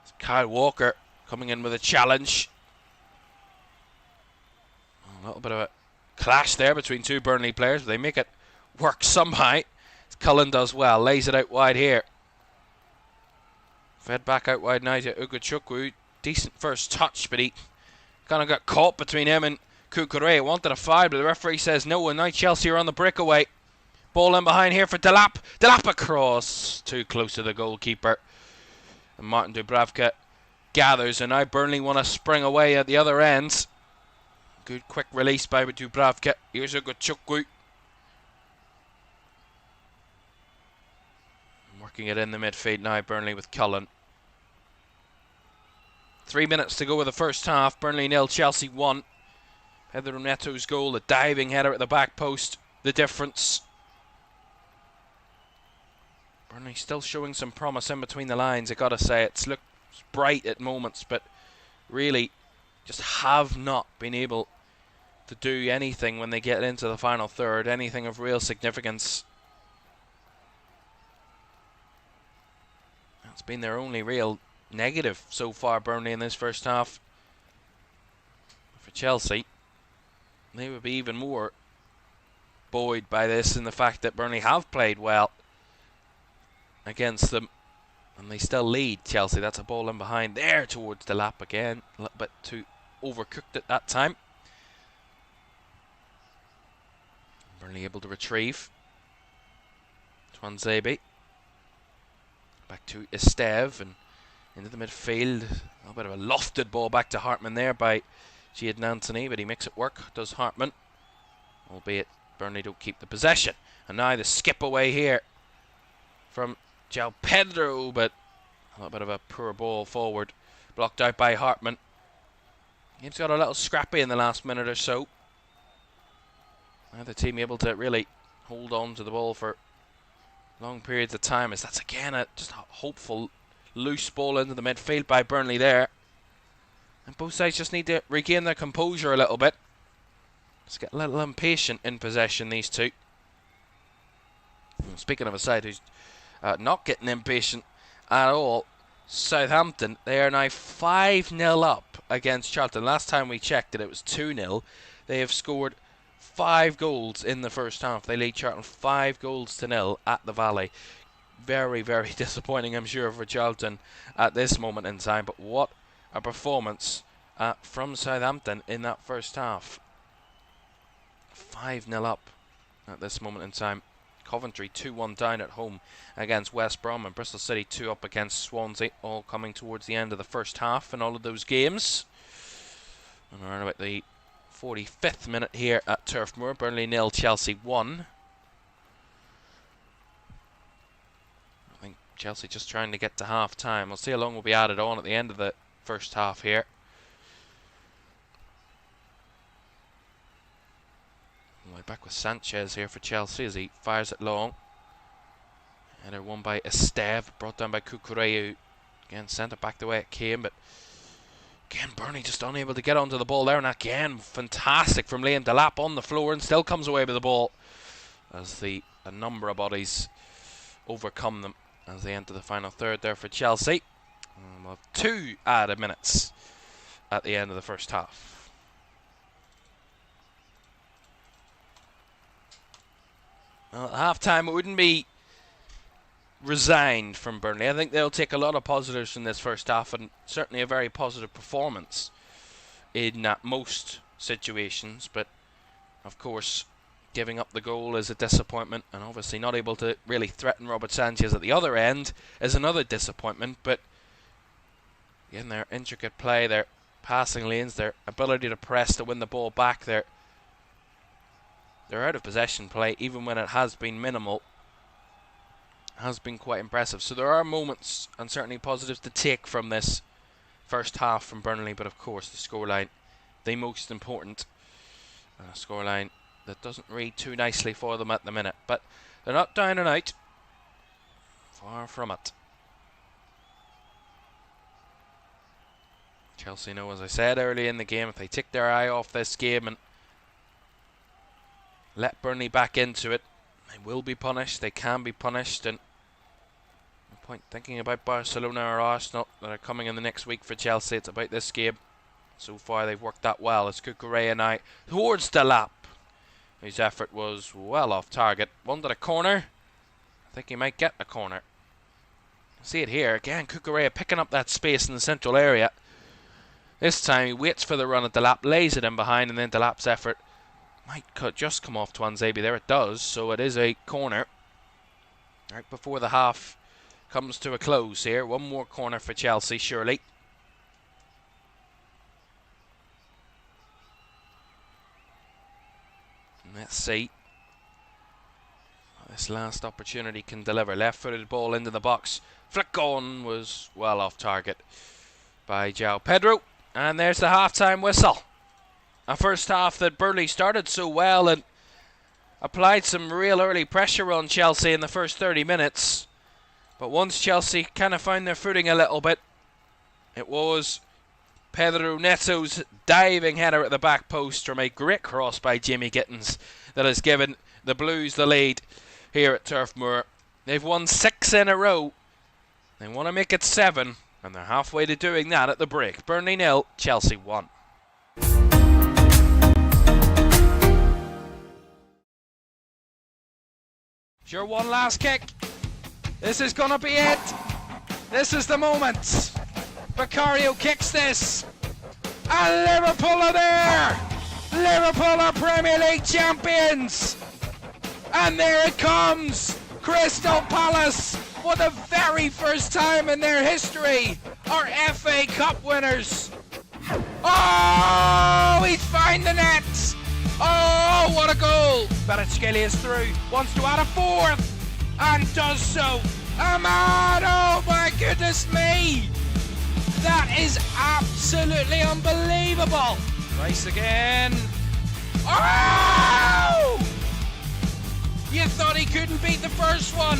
[SPEAKER 1] It's Kyle Walker coming in with a challenge. A little bit of a clash there between two Burnley players, but they make it work somehow. Cullen does well, lays it out wide here. Fed back out wide now to Ugochukwu. Decent first touch, but he kind of got caught between him and Cucurella. Wanted a foul, but the referee says no, and now Chelsea are on the breakaway. Ball in behind here for Delap. Delap across, too close to the goalkeeper. And Martin Dubravka gathers, and now Burnley want to spring away at the other end. Good quick release by Dubravka. Here's Ugochukwu. Working it in the midfield now, Burnley with Cullen. 3 minutes to go with the first half. Burnley 0, Chelsea 1. Pedro Neto's goal, the diving header at the back post, the difference. Burnley still showing some promise in between the lines, I gotta say. It's looked bright at moments, but really just have not been able to do anything when they get into the final third, anything of real significance. That's been their only real negative so far, Burnley, in this first half. For Chelsea, they would be even more buoyed by this in the fact that Burnley have played well against them, and they still lead Chelsea. That's a ball in behind there towards the lap again. A little bit too overcooked at that time. Burnley able to retrieve. Twanzebe. Back to Esteve and into the midfield. A little bit of a lofted ball back to Hartman there by Jadon Anthony, but he makes it work, does Hartman. Albeit Burnley don't keep the possession. And now the skip away here from João Pedro, but a little bit of a poor ball forward. Blocked out by Hartman. Game's got a little scrappy in the last minute or so. Now the team able to really hold on to the ball for long periods of time, as that's again just a hopeful loose ball into the midfield by Burnley there. And both sides just need to regain their composure a little bit. Just get a little impatient in possession, these two. And speaking of a side who's not getting impatient at all, Southampton, they are now 5-0 up against Charlton. Last time we checked it was 2-0. They have scored 5 goals in the first half. They lead Charlton 5-0 at the Valley. Very, very disappointing, I'm sure, for Charlton at this moment in time. But what a performance from Southampton in that first half. 5-0 up at this moment in time. Coventry 2-1 down at home against West Brom, and Bristol City 2 up against Swansea, all coming towards the end of the first half in all of those games. And around about the 45th minute here at Turf Moor. Burnley 0, Chelsea 1. I think Chelsea just trying to get to half time. We'll see how long will be added on at the end of the first half here. We're back with Sanchez here for Chelsea as he fires it long. Header won by Esteve, brought down by Cucurella. Again, sent it back the way it came, but again, Burnley just unable to get onto the ball there. And again, fantastic from Liam Delap on the floor, and still comes away with the ball as a number of bodies overcome them as they enter the final third there for Chelsea. And we'll have 2 added minutes at the end of the first half. Well, at half-time, it wouldn't be resigned from Burnley. I think they'll take a lot of positives from this first half, and certainly a very positive performance in most situations. But, of course, giving up the goal is a disappointment, and obviously not able to really threaten Robert Sanchez at the other end is another disappointment. But, again, their intricate play, their passing lanes, their ability to press to win the ball back, their out of possession play, even when it has been minimal, has been quite impressive. So there are moments and certainly positives to take from this first half from Burnley, but of course the scoreline, the most important. A scoreline that doesn't read too nicely for them at the minute, but they're not down and out. Far from it. Chelsea know, as I said early in the game, if they take their eye off this game and let Burnley back into it, they will be punished. They can be punished, and point thinking about Barcelona or Arsenal that are coming in the next week for Chelsea. It's about this game. So far they've worked that well. It's Cucurella now towards the lap. His effort was well off target. Wanted a corner. I think he might get a corner. See it here again. Cucurella picking up that space in the central area. This time he waits for the run at the lap, lays it in behind, and then the lap's effort might just come off Tuanzebe. There it does. So it is a corner. Right before the half comes to a close here. One more corner for Chelsea, surely. Let's see what this last opportunity can deliver. Left-footed ball into the box. Flick on was well off target by João Pedro. And there's the half-time whistle. A first half that Burnley started so well and applied some real early pressure on Chelsea in the first 30 minutes. But once Chelsea kind of found their footing a little bit, it was Pedro Neto's diving header at the back post from a great cross by Jimmy Gittins that has given the Blues the lead here at Turf Moor. They've won 6 in a row. They want to make it 7, and they're halfway to doing that at the break. Burnley 0, Chelsea 1. Sure, one last kick. This is going to be it. This is the moment. Vicario kicks this. And Liverpool are there. Liverpool are Premier League champions. And there it comes. Crystal Palace, for the very first time in their history, are FA Cup winners. Oh, he's found the net. Oh, what a goal. Kvaratskhelia is through. Wants to add a fourth. And does so. Ahmad, oh my goodness me. That is absolutely unbelievable. Rice again. Oh! You thought he couldn't beat the first one.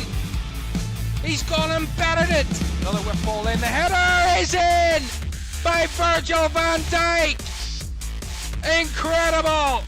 [SPEAKER 1] He's gone and bettered it. Another whip ball in. The header is in by Virgil van Dijk. Incredible.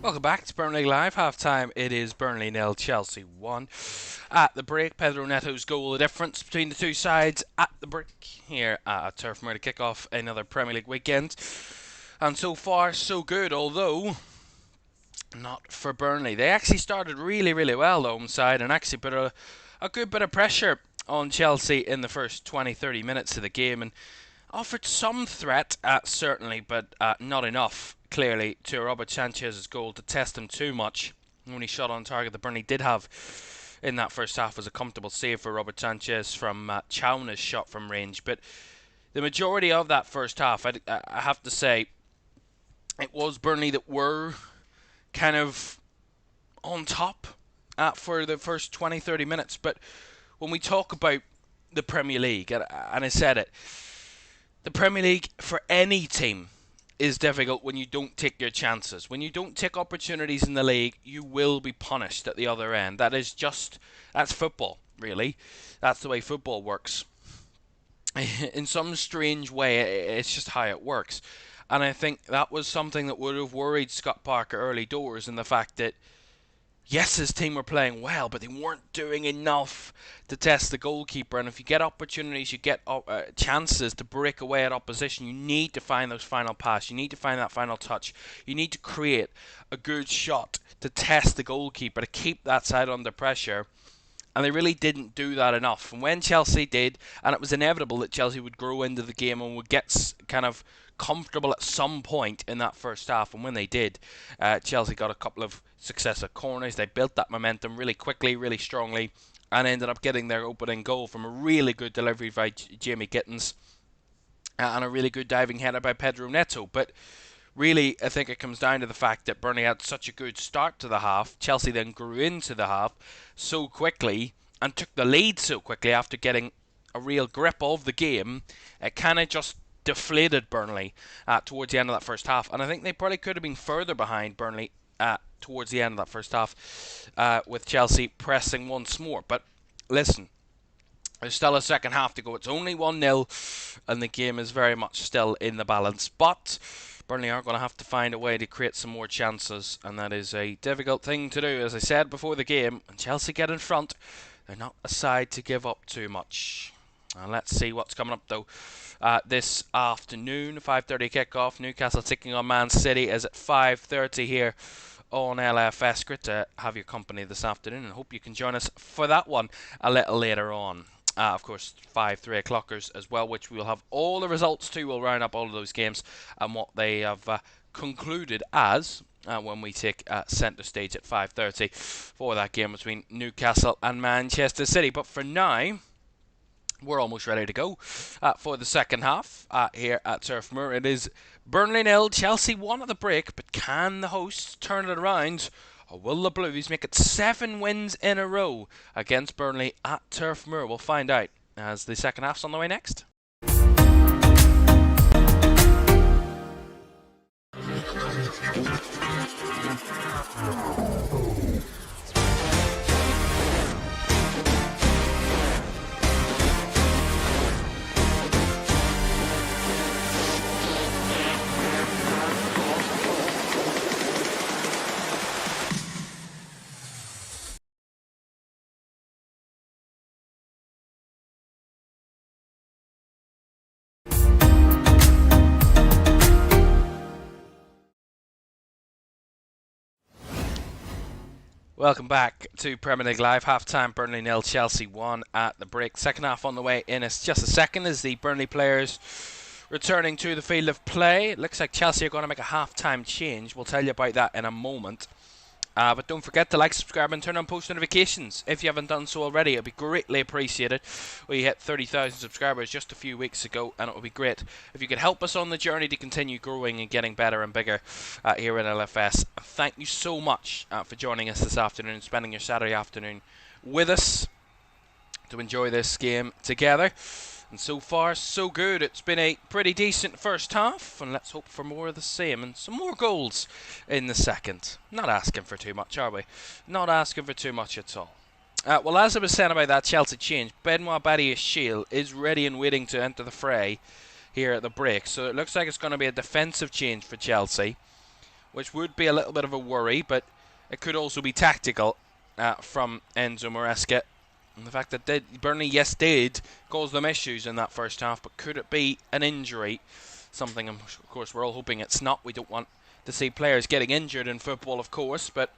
[SPEAKER 1] Welcome back to Burnley Live. Half time, it is Burnley 0, Chelsea 1. At the break, Pedro Neto's goal, the difference between the two sides at the break here at Turf Moor to kick off another Premier League weekend. And so far, so good, although not for Burnley. They actually started really, really well, the home side, and actually put a good bit of pressure on Chelsea in the first 20-30 minutes of the game and offered some threat, certainly, but not enough, clearly, to Robert Sanchez's goal to test him too much. The only shot on target that Burnley did have in that first half was a comfortable save for Robert Sanchez from Caoimhan's shot from range. But the majority of that first half, I have to say, it was Burnley that were kind of on top for the first 20-30 minutes. But when we talk about the Premier League, and I said it, the Premier League for any team is difficult when you don't take your chances. When you don't take opportunities in the league, you will be punished at the other end. That's football, really. That's the way football works. In some strange way, it's just how it works. And I think that was something that would have worried Scott Parker early doors, in the fact that yes, his team were playing well, but they weren't doing enough to test the goalkeeper. And if you get opportunities, you get chances to break away at opposition, you need to find those final pass. You need to find that final touch. You need to create a good shot to test the goalkeeper, to keep that side under pressure. And they really didn't do that enough. And when Chelsea did, and it was inevitable that Chelsea would grow into the game and would get kind of comfortable at some point in that first half, and when they did, Chelsea got a couple of successive corners. They built that momentum really quickly, really strongly, and ended up getting their opening goal from a really good delivery by Jamie Gittins and a really good diving header by Pedro Neto. But really, I think it comes down to the fact that Burnley had such a good start to the half. Chelsea then grew into the half so quickly and took the lead so quickly after getting a real grip of the game. It kind of just deflated Burnley towards the end of that first half, and I think they probably could have been further behind Burnley towards the end of that first half with Chelsea pressing once more. But listen, there's still a second half to go. It's only 1-0 and the game is very much still in the balance, but Burnley are going to have to find a way to create some more chances, and that is a difficult thing to do. As I said before the game, when Chelsea get in front, they're not a side to give up too much. Let's see what's coming up though this afternoon. 5:30 kickoff. Newcastle taking on Man City is at 5:30 here on LFS. Great to have your company this afternoon, and hope you can join us for that one a little later on. Of course, 3 o'clockers as well, which we'll have all the results to. We'll round up all of those games and what they have concluded as when we take centre stage at 5:30 for that game between Newcastle and Manchester City. But for now, we're almost ready to go for the second half here at Turf Moor. It is Burnley 0, Chelsea 1 at the break, but can the hosts turn it around, or will the Blues make it 7 wins in a row against Burnley at Turf Moor? We'll find out as the second half's on the way next. Welcome back to Premier League Live. Half-time, Burnley 0, Chelsea 1 at the break. Second half on the way in just a second as the Burnley players returning to the field of play. It looks like Chelsea are going to make a half-time change. We'll tell you about that in a moment. But don't forget to like, subscribe and turn on post notifications if you haven't done so already. It would be greatly appreciated. We hit 30,000 subscribers just a few weeks ago, and it would be great if you could help us on the journey to continue growing and getting better and bigger here in LFS. Thank you so much for joining us this afternoon and spending your Saturday afternoon with us to enjoy this game together. And so far, so good. It's been a pretty decent first half, and let's hope for more of the same and some more goals in the second. Not asking for too much, are we? Not asking for too much at all. Well, as I was saying about that Chelsea change, Benoit Badiashile is ready and waiting to enter the fray here at the break. So it looks like it's going to be a defensive change for Chelsea, which would be a little bit of a worry, but it could also be tactical from Enzo Maresca. And the fact that Burnley, yes, did cause them issues in that first half, but could it be an injury? Something, of course, we're all hoping it's not. We don't want to see players getting injured in football, of course, but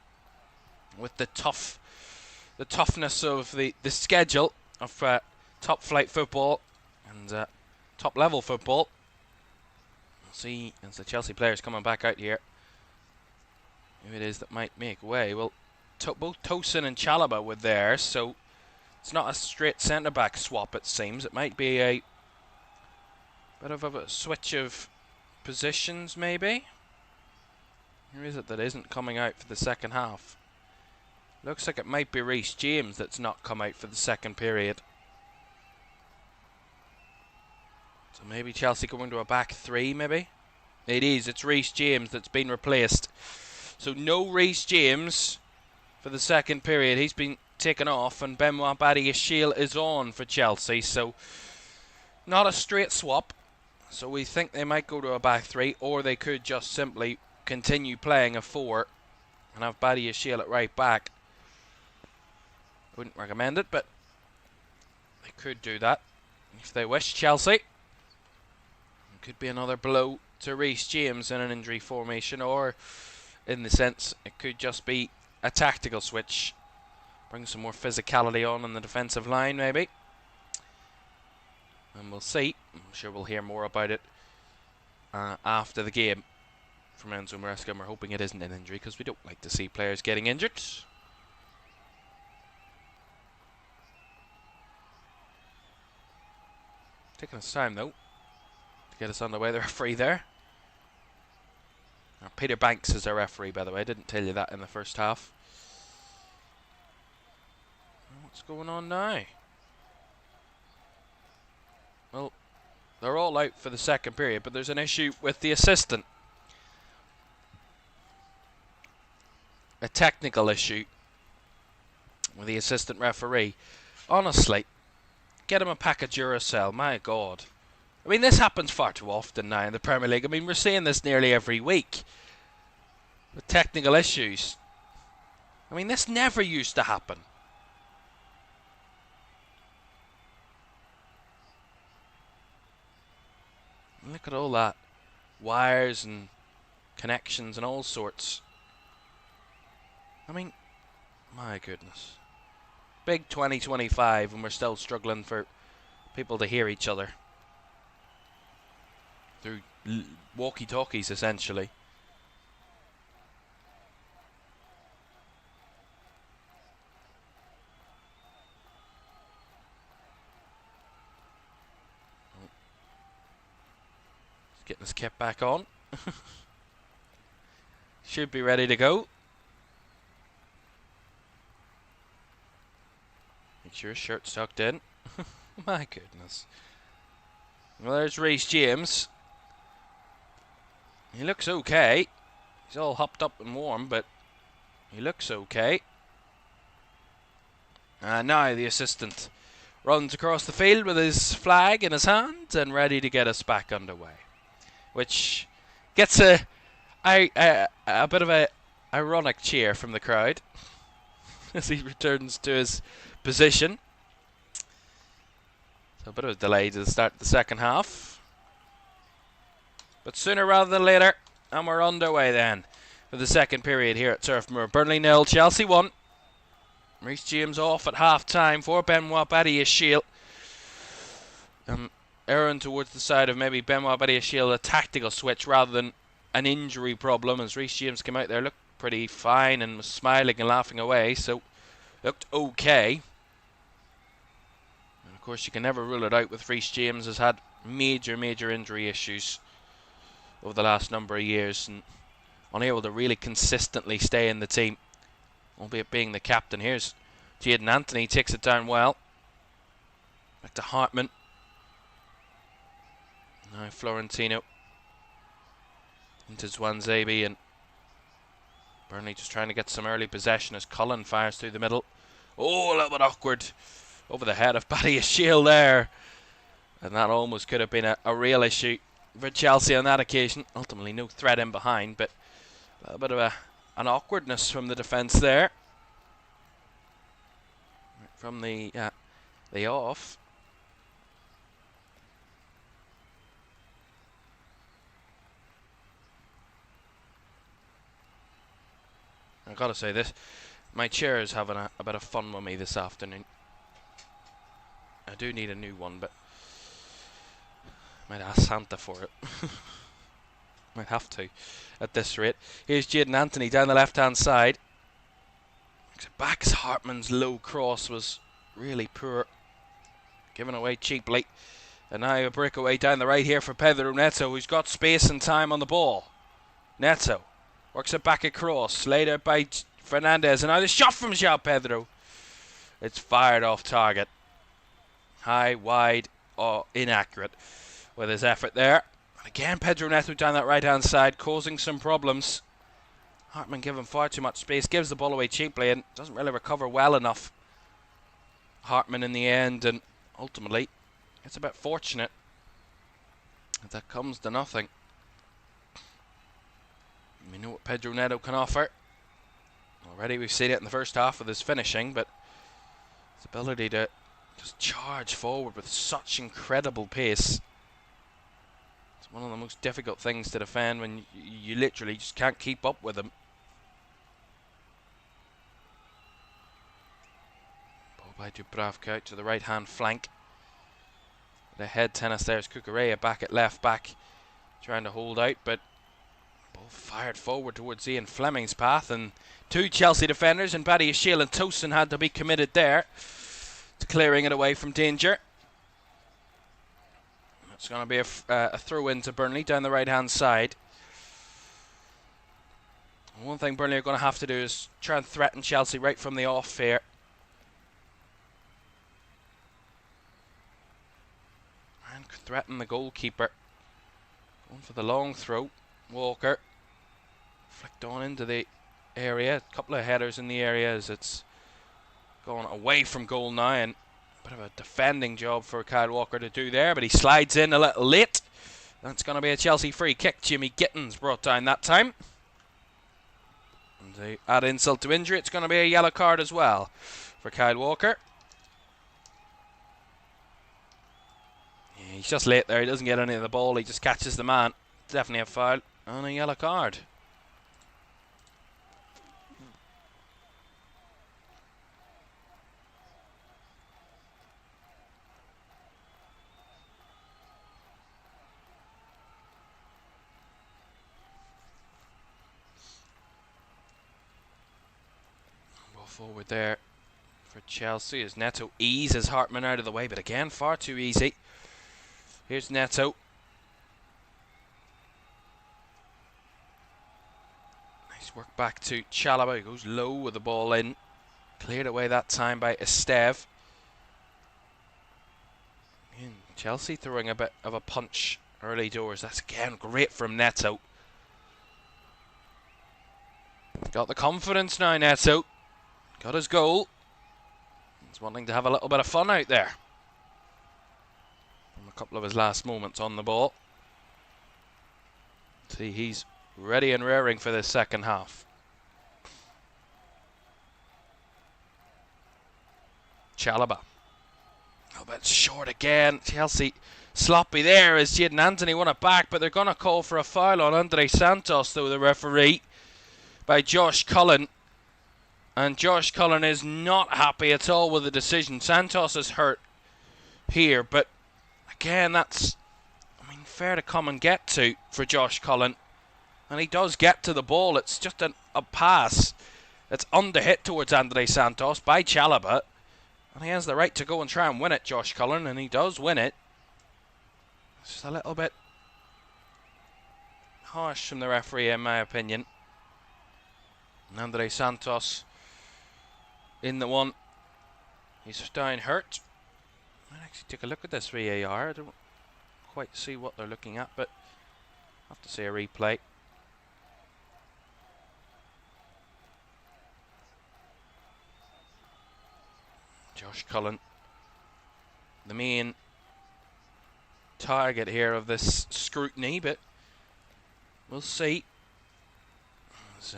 [SPEAKER 1] with the toughness of the schedule of top flight football and top level football, we'll see as the Chelsea players coming back out here who it is that might make way. Well, both Tosin and Chalobah were there, so it's not a straight centre-back swap, it seems. It might be a bit of a switch of positions, maybe. Who is it that isn't coming out for the second half? Looks like it might be Reece James that's not come out for the second period. So maybe Chelsea going to a back three, maybe? It is. It's Reece James that's been replaced. So no Reece James for the second period. He's been taken off, and Benoit Badiashile is on for Chelsea. So not a straight swap. So we think they might go to a back three, or they could just simply continue playing a 4 and have Badiashile at right back. Wouldn't recommend it, but they could do that if they wish. Chelsea. It could be another blow to Reece James in an injury formation, or in the sense it could just be a tactical switch. Bring some more physicality on in the defensive line, maybe. And we'll see. I'm sure we'll hear more about it after the game from Enzo Maresca. And we're hoping it isn't an injury, because we don't like to see players getting injured. Taking his time, though, to get us underway. The referee there. Peter Banks is our referee, by the way. I didn't tell you that in the first half. What's going on now? Well, they're all out for the second period, but there's an issue with the assistant. A technical issue with the assistant referee. Honestly, get him a pack of Duracell, my God. I mean, this happens far too often now in the Premier League. I mean, we're seeing this nearly every week with technical issues. I mean, this never used to happen. Look at all that. Wires and connections and all sorts. I mean, my goodness. Big 2025 and we're still struggling for people to hear each other. Through walkie-talkies, essentially. Getting his kit back on. Should be ready to go. Make sure his shirt's tucked in. My goodness. Well, there's Reece James. He looks okay. He's all hopped up and warm, but he looks okay. And now the assistant runs across the field with his flag in his hand and ready to get us back underway. Which gets a bit of a ironic cheer from the crowd as he returns to his position. So a bit of a delay to start the second half. But sooner rather than later, and we're underway then for the second period here at Turf Moor. Burnley 0, Chelsea 1. Reece James off at half-time for Benoit Badiashile. Erring towards the side of maybe Benoit Badiashile, a tactical switch rather than an injury problem, as Reece James came out there, looked pretty fine and was smiling and laughing away, so looked okay. And of course you can never rule it out with Reece James, has had major injury issues over the last number of years and unable to really consistently stay in the team, albeit being the captain. Here's Jadon Anthony, takes it down well. Back to Hartman. Now Florentino into Zwanzebe, and Burnley just trying to get some early possession as Cullen fires through the middle. Oh, a little bit awkward over the head of Badiashile there, and that almost could have been a real issue for Chelsea on that occasion. Ultimately no threat in behind, but A little bit of an awkwardness from the defence there. From the off. I've got to say this, my chair is having a bit of fun with me this afternoon. I do need a new one, but I might ask Santa for it. Might have to at this rate. Here's Jaden Anthony down the left hand side. Back Hartman's low cross was really poor, given away cheaply. And now a breakaway down the right here for Pedro Neto, who's got space and time on the ball. Neto works it back across, laid out by Fernandez, and now the shot from João Pedro. It's fired off target. High, wide, inaccurate with his effort there. And again, Pedro Neto down that right-hand side, causing some problems. Hartman given far too much space, gives the ball away cheaply, and doesn't really recover well enough. Hartman in the end, and ultimately, it's a bit fortunate that comes to nothing. We know what Pedro Neto can offer. Already we've seen it in the first half with his finishing, but his ability to just charge forward with such incredible pace. It's one of the most difficult things to defend when you literally just can't keep up with him. Ball by Dubravka out to the right hand flank. The head tennis there is Cucurella back at left back, trying to hold out, but ball fired forward towards Ian Fleming's path, and two Chelsea defenders, and Paddy Ashiel and Tosin, had to be committed there to clearing it away from danger. It's going to be a throw in to Burnley down the right hand side. One thing Burnley are going to have to do is try and threaten Chelsea right from the off here. And threaten the goalkeeper. Going for the long throw. Walker flicked on into the area. A couple of headers in the area as it's going away from goal now, and a bit of a defending job for Kyle Walker to do there, but he slides in a little late. That's going to be a Chelsea free kick. Jimmy Gittins brought down that time. And to add insult to injury, it's going to be a yellow card as well for Kyle Walker. Yeah, he's just late there. He doesn't get any of the ball. He just catches the man. Definitely a foul and a yellow card. Forward there for Chelsea as Neto eases Hartman out of the way, but again far too easy. Here's Neto. Nice work back to Chalobah, who goes low with the ball in. Cleared away that time by Esteve. And Chelsea throwing a bit of a punch early doors. That's again great from Neto. Got the confidence now, Neto. Got his goal. He's wanting to have a little bit of fun out there from a couple of his last moments on the ball. See, he's ready and raring for this second half. Chalobah. A bit short again. Chelsea sloppy there as Jaden Anthony won it back, but they're going to call for a foul on Andre Santos, though, the referee, by Josh Cullen. And Josh Cullen is not happy at all with the decision. Santos is hurt here, but again, that's, fair to come and get to for Josh Cullen. And he does get to the ball. It's just a pass. It's underhit towards Andre Santos by Chalobah. And he has the right to go and try and win it, Josh Cullen, and he does win it. It's just a little bit harsh from the referee, in my opinion. And Andre Santos in the one. He's down hurt. I'll actually take a look at this VAR. I don't quite see what they're looking at, but I'll have to see a replay. Josh Cullen, the main target here of this scrutiny, but we'll see. So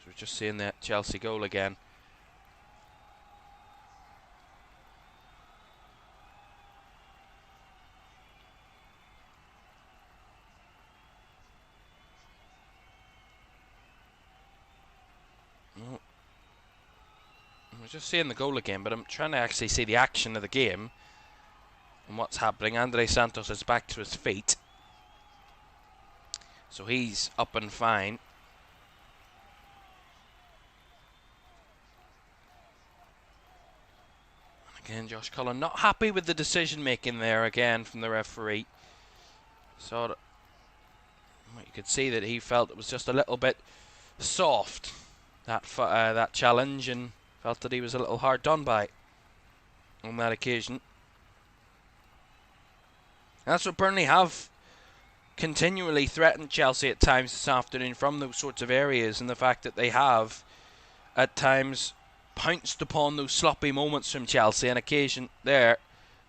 [SPEAKER 1] we're just seeing that Chelsea goal again. We're just seeing the goal again, but I'm trying to actually see the action of the game and what's happening. Andre Santos is back to his feet, so he's up and fine. And again, Josh Cullen not happy with the decision making there again from the referee. So you could see that he felt it was just a little bit soft, that challenge, and felt that he was a little hard done by on that occasion. That's what Burnley have continually threatened Chelsea at times this afternoon from those sorts of areas, and the fact that they have at times pounced upon those sloppy moments from Chelsea. An occasion there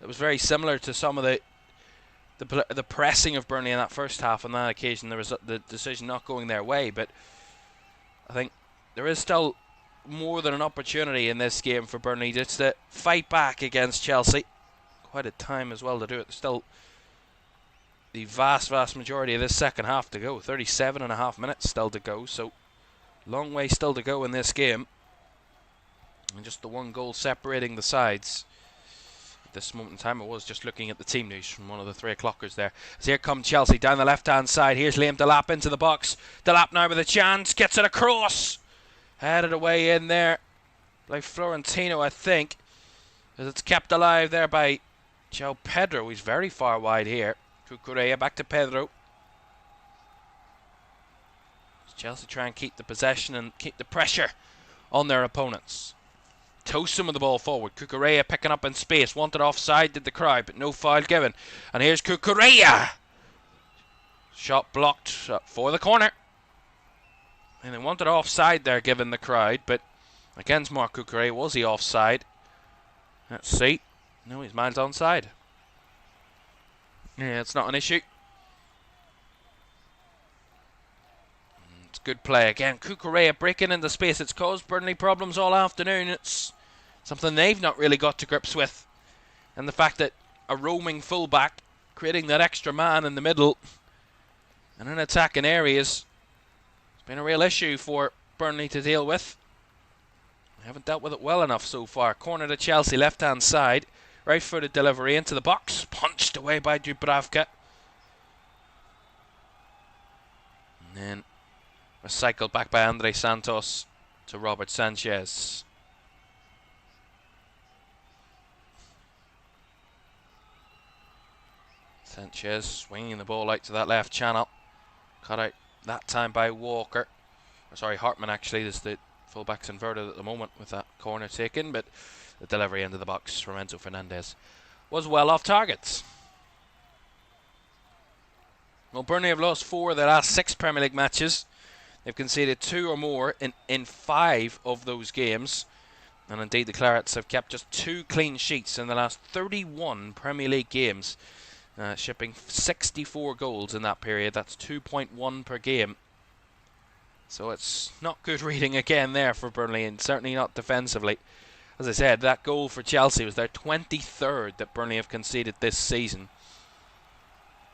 [SPEAKER 1] that was very similar to some of the pressing of Burnley in that first half. On that occasion there was the decision not going their way, but I think there is still more than an opportunity in this game for Burnley just to fight back against Chelsea. Quite a time as well to do it. There's still the vast majority of this second half to go. 37.5 minutes still to go, so long way still to go in this game. And just the one goal separating the sides at this moment in time. I was just looking at the team news from one of the 3 o'clockers there. As here come Chelsea down the left hand side. Here's Liam Delap into the box. Delap now with a chance, gets it across. Headed away in there by Florentino, I think, as it's kept alive there by João Pedro. He's very far wide here. Cucurella back to Pedro. Chelsea try and keep the possession and keep the pressure on their opponents. Tosin with the ball forward. Cucurella picking up in space. Wanted offside, did the crowd, but no foul given. And here's Cucurella. Shot blocked for the corner. And they wanted offside there given the crowd, but against Marc Cucurella, was he offside? Let's see. No, his man's onside. Yeah, it's not an issue. It's good play again. Cucurella breaking into space. It's caused Burnley problems all afternoon. It's something they've not really got to grips with. And the fact that a roaming fullback, creating that extra man in the middle and in attacking areas, it's been a real issue for Burnley to deal with. They haven't dealt with it well enough so far. Corner to Chelsea, left-hand side. Right-footed delivery into the box. Punched away by Dubravka. And then recycled back by Andre Santos to Robert Sanchez. Sanchez swinging the ball out to that left channel. Cut out that time by Walker. Sorry, Hartman actually. There's the fullback's inverted at the moment with that corner taken, but the delivery into the box from Enzo Fernandez was well off target. Well, Burnley have lost 4 of their last 6 Premier League matches. They've conceded 2 or more in 5 of those games. And indeed the Clarets have kept just 2 clean sheets in the last 31 Premier League games. Shipping 64 goals in that period. That's 2.1 per game. So it's not good reading again there for Burnley, and certainly not defensively. As I said, that goal for Chelsea was their 23rd that Burnley have conceded this season.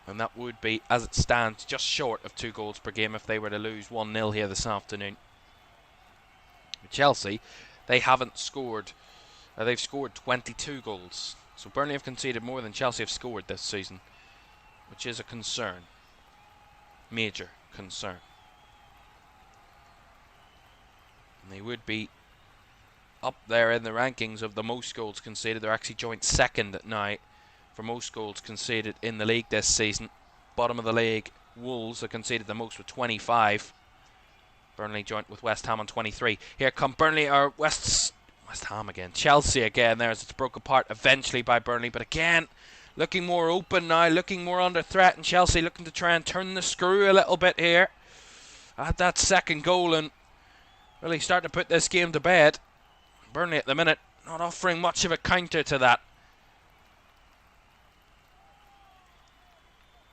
[SPEAKER 1] And that would be, as it stands, just short of 2 goals per game if they were to lose 1-0 here this afternoon. With Chelsea, they haven't scored. They've scored 22 goals. So Burnley have conceded more than Chelsea have scored this season, which is a concern. Major concern. And they would be up there in the rankings of the most goals conceded. They're actually joint second at now for most goals conceded in the league this season. Bottom of the league, Wolves have conceded the most with 25. Burnley joint with West Ham on 23. Here come Burnley, or West Ham again. Chelsea again there as it's broke apart eventually by Burnley. But again, looking more open now, looking more under threat. And Chelsea looking to try and turn the screw a little bit here at that second goal and really start to put this game to bed. Burnley at the minute not offering much of a counter to that.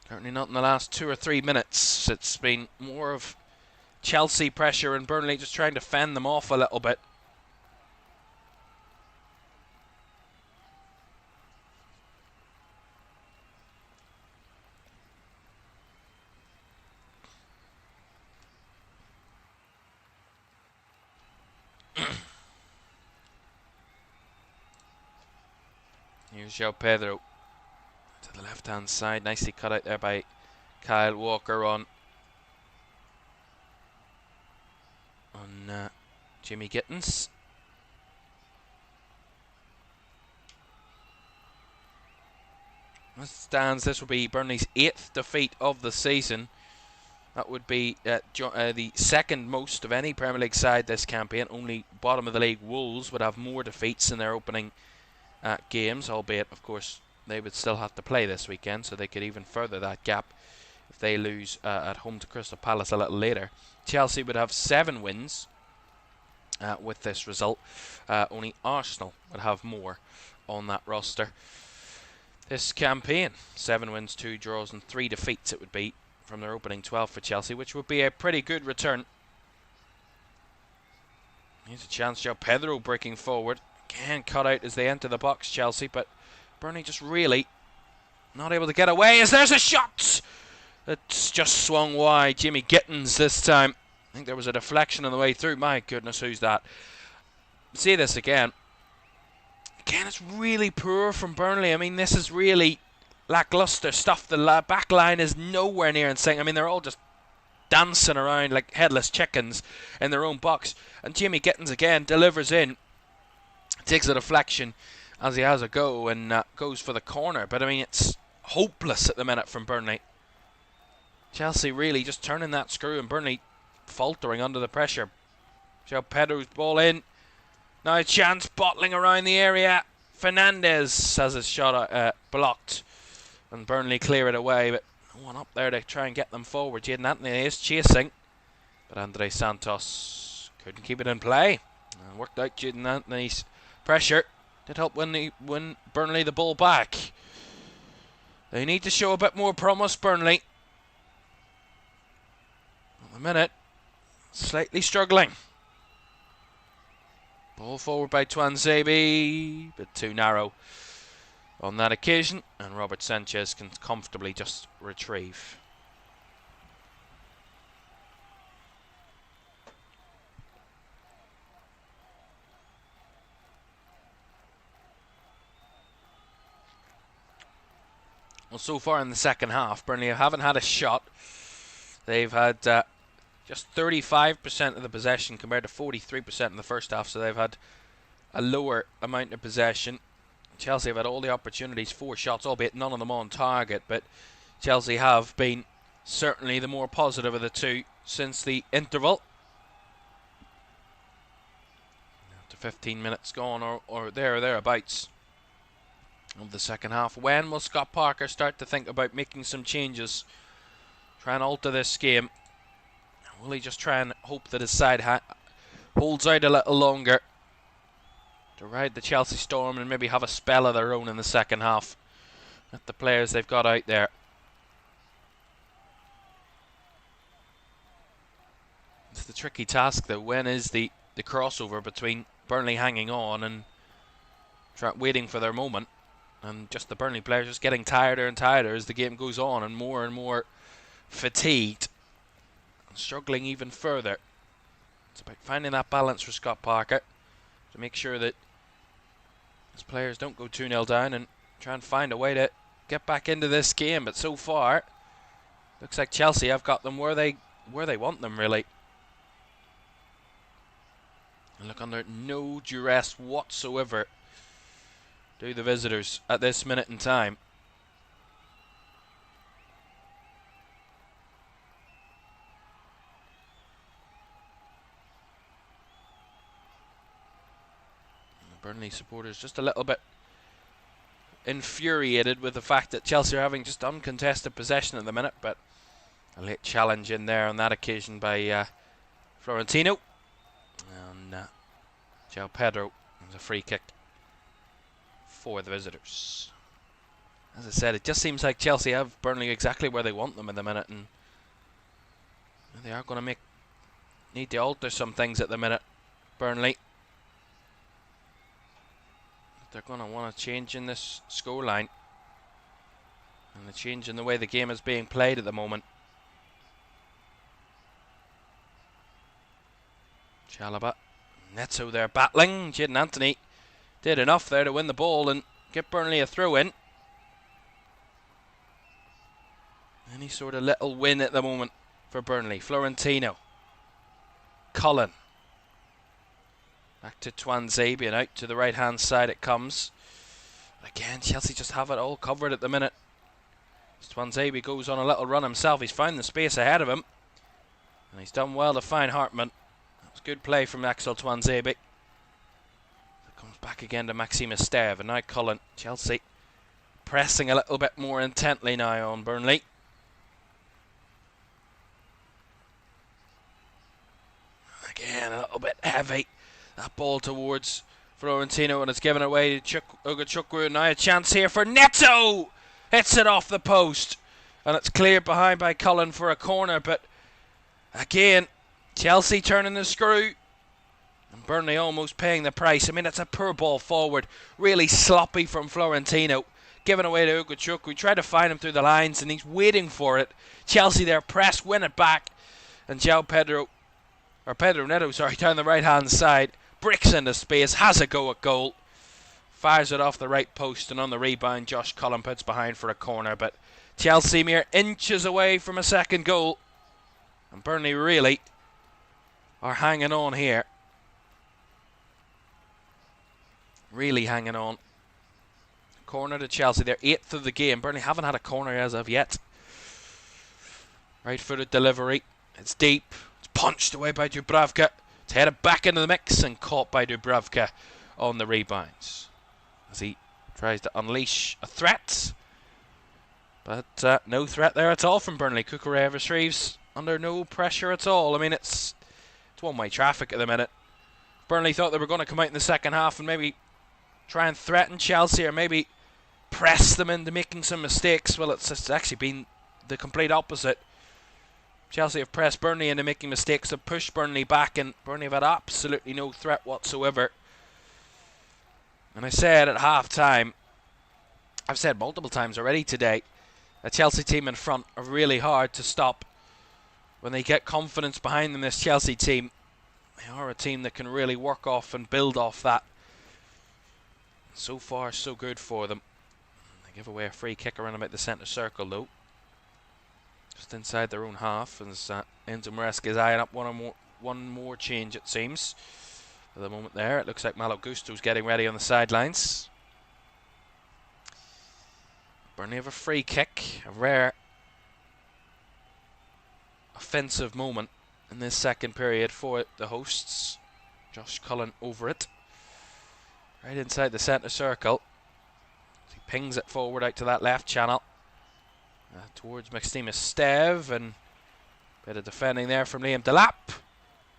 [SPEAKER 1] Currently not in the last 2 or 3 minutes. It's been more of Chelsea pressure and Burnley just trying to fend them off a little bit. Here's João Pedro to the left-hand side. Nicely cut out there by Kyle Walker on Jimmy Gittins. As it stands, this will be Burnley's 8th defeat of the season. That would be the second most of any Premier League side this campaign. Only bottom of the league Wolves would have more defeats in their opening games, albeit, of course, they would still have to play this weekend, so they could even further that gap if they lose at home to Crystal Palace a little later. Chelsea would have 7 wins with this result. Only Arsenal would have more on that roster this campaign. 7 wins, 2 draws and 3 defeats it would be from their opening 12 for Chelsea, which would be a pretty good return. Here's a chance. João Pedro breaking forward. Again cut out as they enter the box, Chelsea, but Burnley just really not able to get away as there's a shot! It's just swung wide. Jimmy Gittins this time. I think there was a deflection on the way through. My goodness, who's that? See this again. Again, it's really poor from Burnley. I mean, this is really lackluster stuff. The back line is nowhere near in sync. I mean, they're all just dancing around like headless chickens in their own box. And Jimmy Gittins again delivers in. Takes a deflection as he has a go and goes for the corner. But I mean, it's hopeless at the minute from Burnley. Chelsea really just turning that screw and Burnley faltering under the pressure. João Pedro's ball in. Now a chance bottling around the area. Fernandez has his shot blocked. And Burnley clear it away. But no one up there to try and get them forward. Jaden Anthony is chasing. But Andre Santos couldn't keep it in play. Worked out Jaden Anthony's pressure. Did help win Burnley the ball back. They need to show a bit more promise, Burnley. At the minute, slightly struggling. Ball forward by Tuanzebe, but too narrow on that occasion, and Robert Sanchez can comfortably just retrieve. Well, so far in the second half, Burnley haven't had a shot. They've had just 35% of the possession compared to 43% in the first half, so they've had a lower amount of possession. Chelsea have had all the opportunities, 4 shots, albeit none of them on target, but Chelsea have been certainly the more positive of the two since the interval. After 15 minutes gone or thereabouts of the second half. When will Scott Parker start to think about making some changes? Try and alter this game. Will he just try and hope that his side holds out a little longer to ride the Chelsea storm and maybe have a spell of their own in the second half with the players they've got out there? It's the tricky task though. When is the crossover between Burnley hanging on and waiting for their moment, and just the Burnley players just getting tireder and tireder as the game goes on and more fatigued and struggling even further? It's about finding that balance for Scott Parker to make sure that his players don't go 2-0 down and try and find a way to get back into this game. But so far, looks like Chelsea have got them where they want them, really. And look, under no duress whatsoever do the visitors at this minute in time. The Burnley supporters just a little bit infuriated with the fact that Chelsea are having just uncontested possession at the minute, but a late challenge in there on that occasion by Florentino. And João Pedro has a free kick for the visitors. As I said, it just seems like Chelsea have Burnley exactly where they want them in the minute, and they are going to need to alter some things at the minute, Burnley. They're going to want to change in this scoreline, and the change in the way the game is being played at the moment. Chalobah, Neto there battling. Jadon Anthony did enough there to win the ball and get Burnley a throw in. Any sort of little win at the moment for Burnley. Florentino, Cullen, back to Tuanzebe, and out to the right hand side it comes. Again, Chelsea just have it all covered at the minute. Tuanzebe goes on a little run himself. He's found the space ahead of him, and he's done well to find Hartman. That was good play from Axel Tuanzebe. It comes back again to Maxime Esteve, and now Cullen. Chelsea pressing a little bit more intently now on Burnley. Again, a little bit heavy. That ball towards Florentino, and it's given away to Ugochukwu. Now a chance here for Neto! Hits it off the post, and it's cleared behind by Cullen for a corner. But again, Chelsea turning the screw, and Burnley almost paying the price. I mean, it's a poor ball forward. Really sloppy from Florentino. Given away to Ugochukwu. Tried to find him through the lines, and he's waiting for it. Chelsea there, press, win it back. And Pedro Neto, down the right-hand side. Bricks into space, has a go at goal. Fires it off the right post, and on the rebound, Josh Cullen puts behind for a corner. But Chelsea mere inches away from a second goal. And Burnley really are hanging on here. Really hanging on. Corner to Chelsea. They're 8th of the game. Burnley haven't had a corner as of yet. Right-footed delivery. It's deep. It's punched away by Dubravka. It's headed back into the mix and caught by Dubravka on the rebounds, as he tries to unleash a threat. But no threat there at all from Burnley. Kukureya under no pressure at all. I mean, it's one-way traffic at the minute. Burnley thought they were going to come out in the second half and maybe try and threaten Chelsea, or maybe press them into making some mistakes. Well, it's actually been the complete opposite. Chelsea have pressed Burnley into making mistakes, have pushed Burnley back, and Burnley have had absolutely no threat whatsoever. And I said at half-time, I've said multiple times already today, a Chelsea team in front are really hard to stop. When they get confidence behind them, this Chelsea team, they are a team that can really work off and build off that. So far, so good for them. They give away a free kick around about the centre circle, though. Just inside their own half, as Enzo Maresca is eyeing up one more change, it seems. At the moment there, it looks like Malo Gusto's getting ready on the sidelines. Burnley have a free kick, a rare offensive moment in this second period for the hosts. Josh Cullen over it. Right inside the centre circle. He pings it forward out to that left channel. Towards Maxime Esteve, and a bit of defending there from Liam Delap.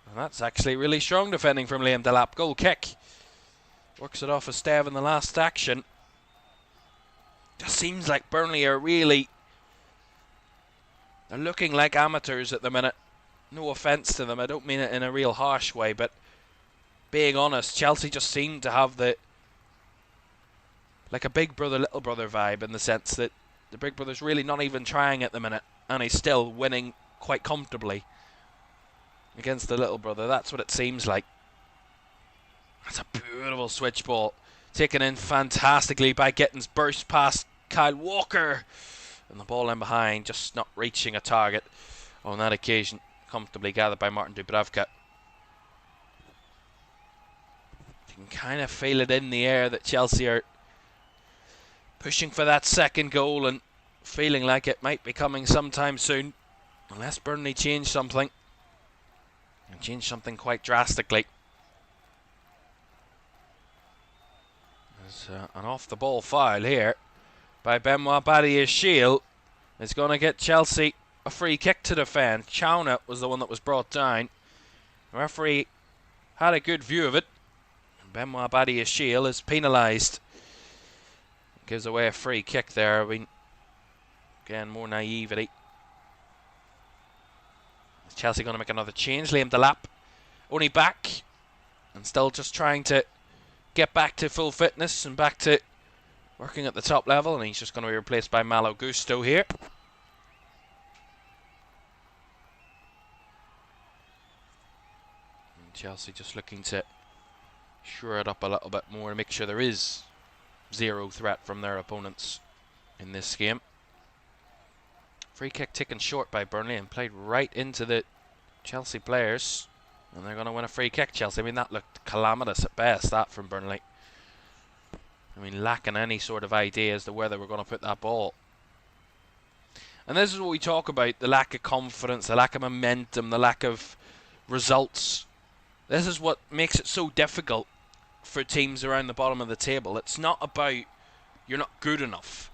[SPEAKER 1] And that's actually really strong defending from Liam Delap. Goal kick. Works it off Esteve in the last action. Just seems like Burnley are really... they're looking like amateurs at the minute. No offence to them, I don't mean it in a real harsh way, but being honest, Chelsea just seem to have like a big brother, little brother vibe, in the sense that the big brother's really not even trying at the minute, and he's still winning quite comfortably against the little brother. That's what it seems like. That's a beautiful switch ball, taken in fantastically by Gittins. Burst past Kyle Walker, and the ball in behind, just not reaching a target on that occasion. Comfortably gathered by Martin Dubravka. You can kind of feel it in the air that Chelsea are pushing for that second goal and feeling like it might be coming sometime soon, unless Burnley change something, and change something quite drastically. There's an off-the-ball foul here by Benoit Badiashile. It's going to get Chelsea a free kick to defend. Chauna was the one that was brought down. The referee had a good view of it. Benoit Badiashile is penalised. Gives away a free kick there. Again, more naivety. Is Chelsea going to make another change? Liam Delap only back and still just trying to get back to full fitness and back to working at the top level, and he's just going to be replaced by Malo Gusto here. And Chelsea just looking to shore it up a little bit more and make sure there is zero threat from their opponents in this game. Free kick taken short by Burnley and played right into the Chelsea players. And they're going to win a free kick, Chelsea. I mean, that looked calamitous at best, that from Burnley. I mean, lacking any sort of idea as to where they were going to put that ball. And this is what we talk about, the lack of confidence, the lack of momentum, the lack of results. This is what makes it so difficult for teams around the bottom of the table. It's not about you're not good enough.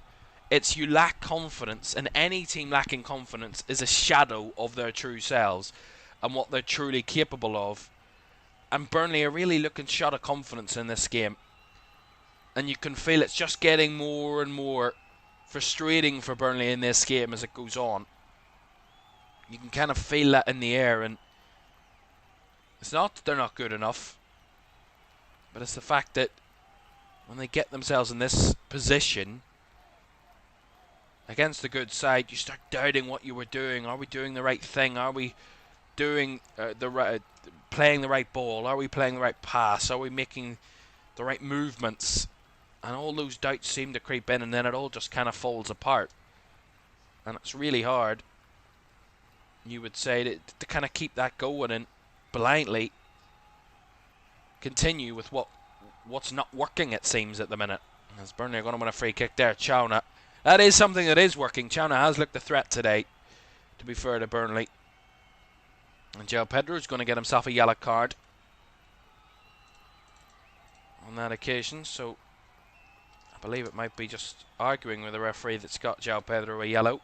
[SPEAKER 1] It's you lack confidence, and any team lacking confidence is a shadow of their true selves and what they're truly capable of. And Burnley are really looking short of confidence in this game. And you can feel it's just getting more and more frustrating for Burnley in this game as it goes on. You can kind of feel that in the air, and it's not that they're not good enough, but it's the fact that when they get themselves in this position against a good side, you start doubting what you were doing. Are we doing the right thing? Are we doing playing the right ball? Are we playing the right pass? Are we making the right movements? And all those doubts seem to creep in, and then it all just kind of falls apart. And it's really hard, you would say, to kind of keep that going and blindly continue with what's not working, it seems, at the minute. As Burnley are going to win a free kick there, Caoimhan. That is something that is working. Caoimhan has looked a threat today, to be fair to Burnley. And João Pedro is going to get himself a yellow card on that occasion, so I believe it might be just arguing with the referee that's got João Pedro a yellow.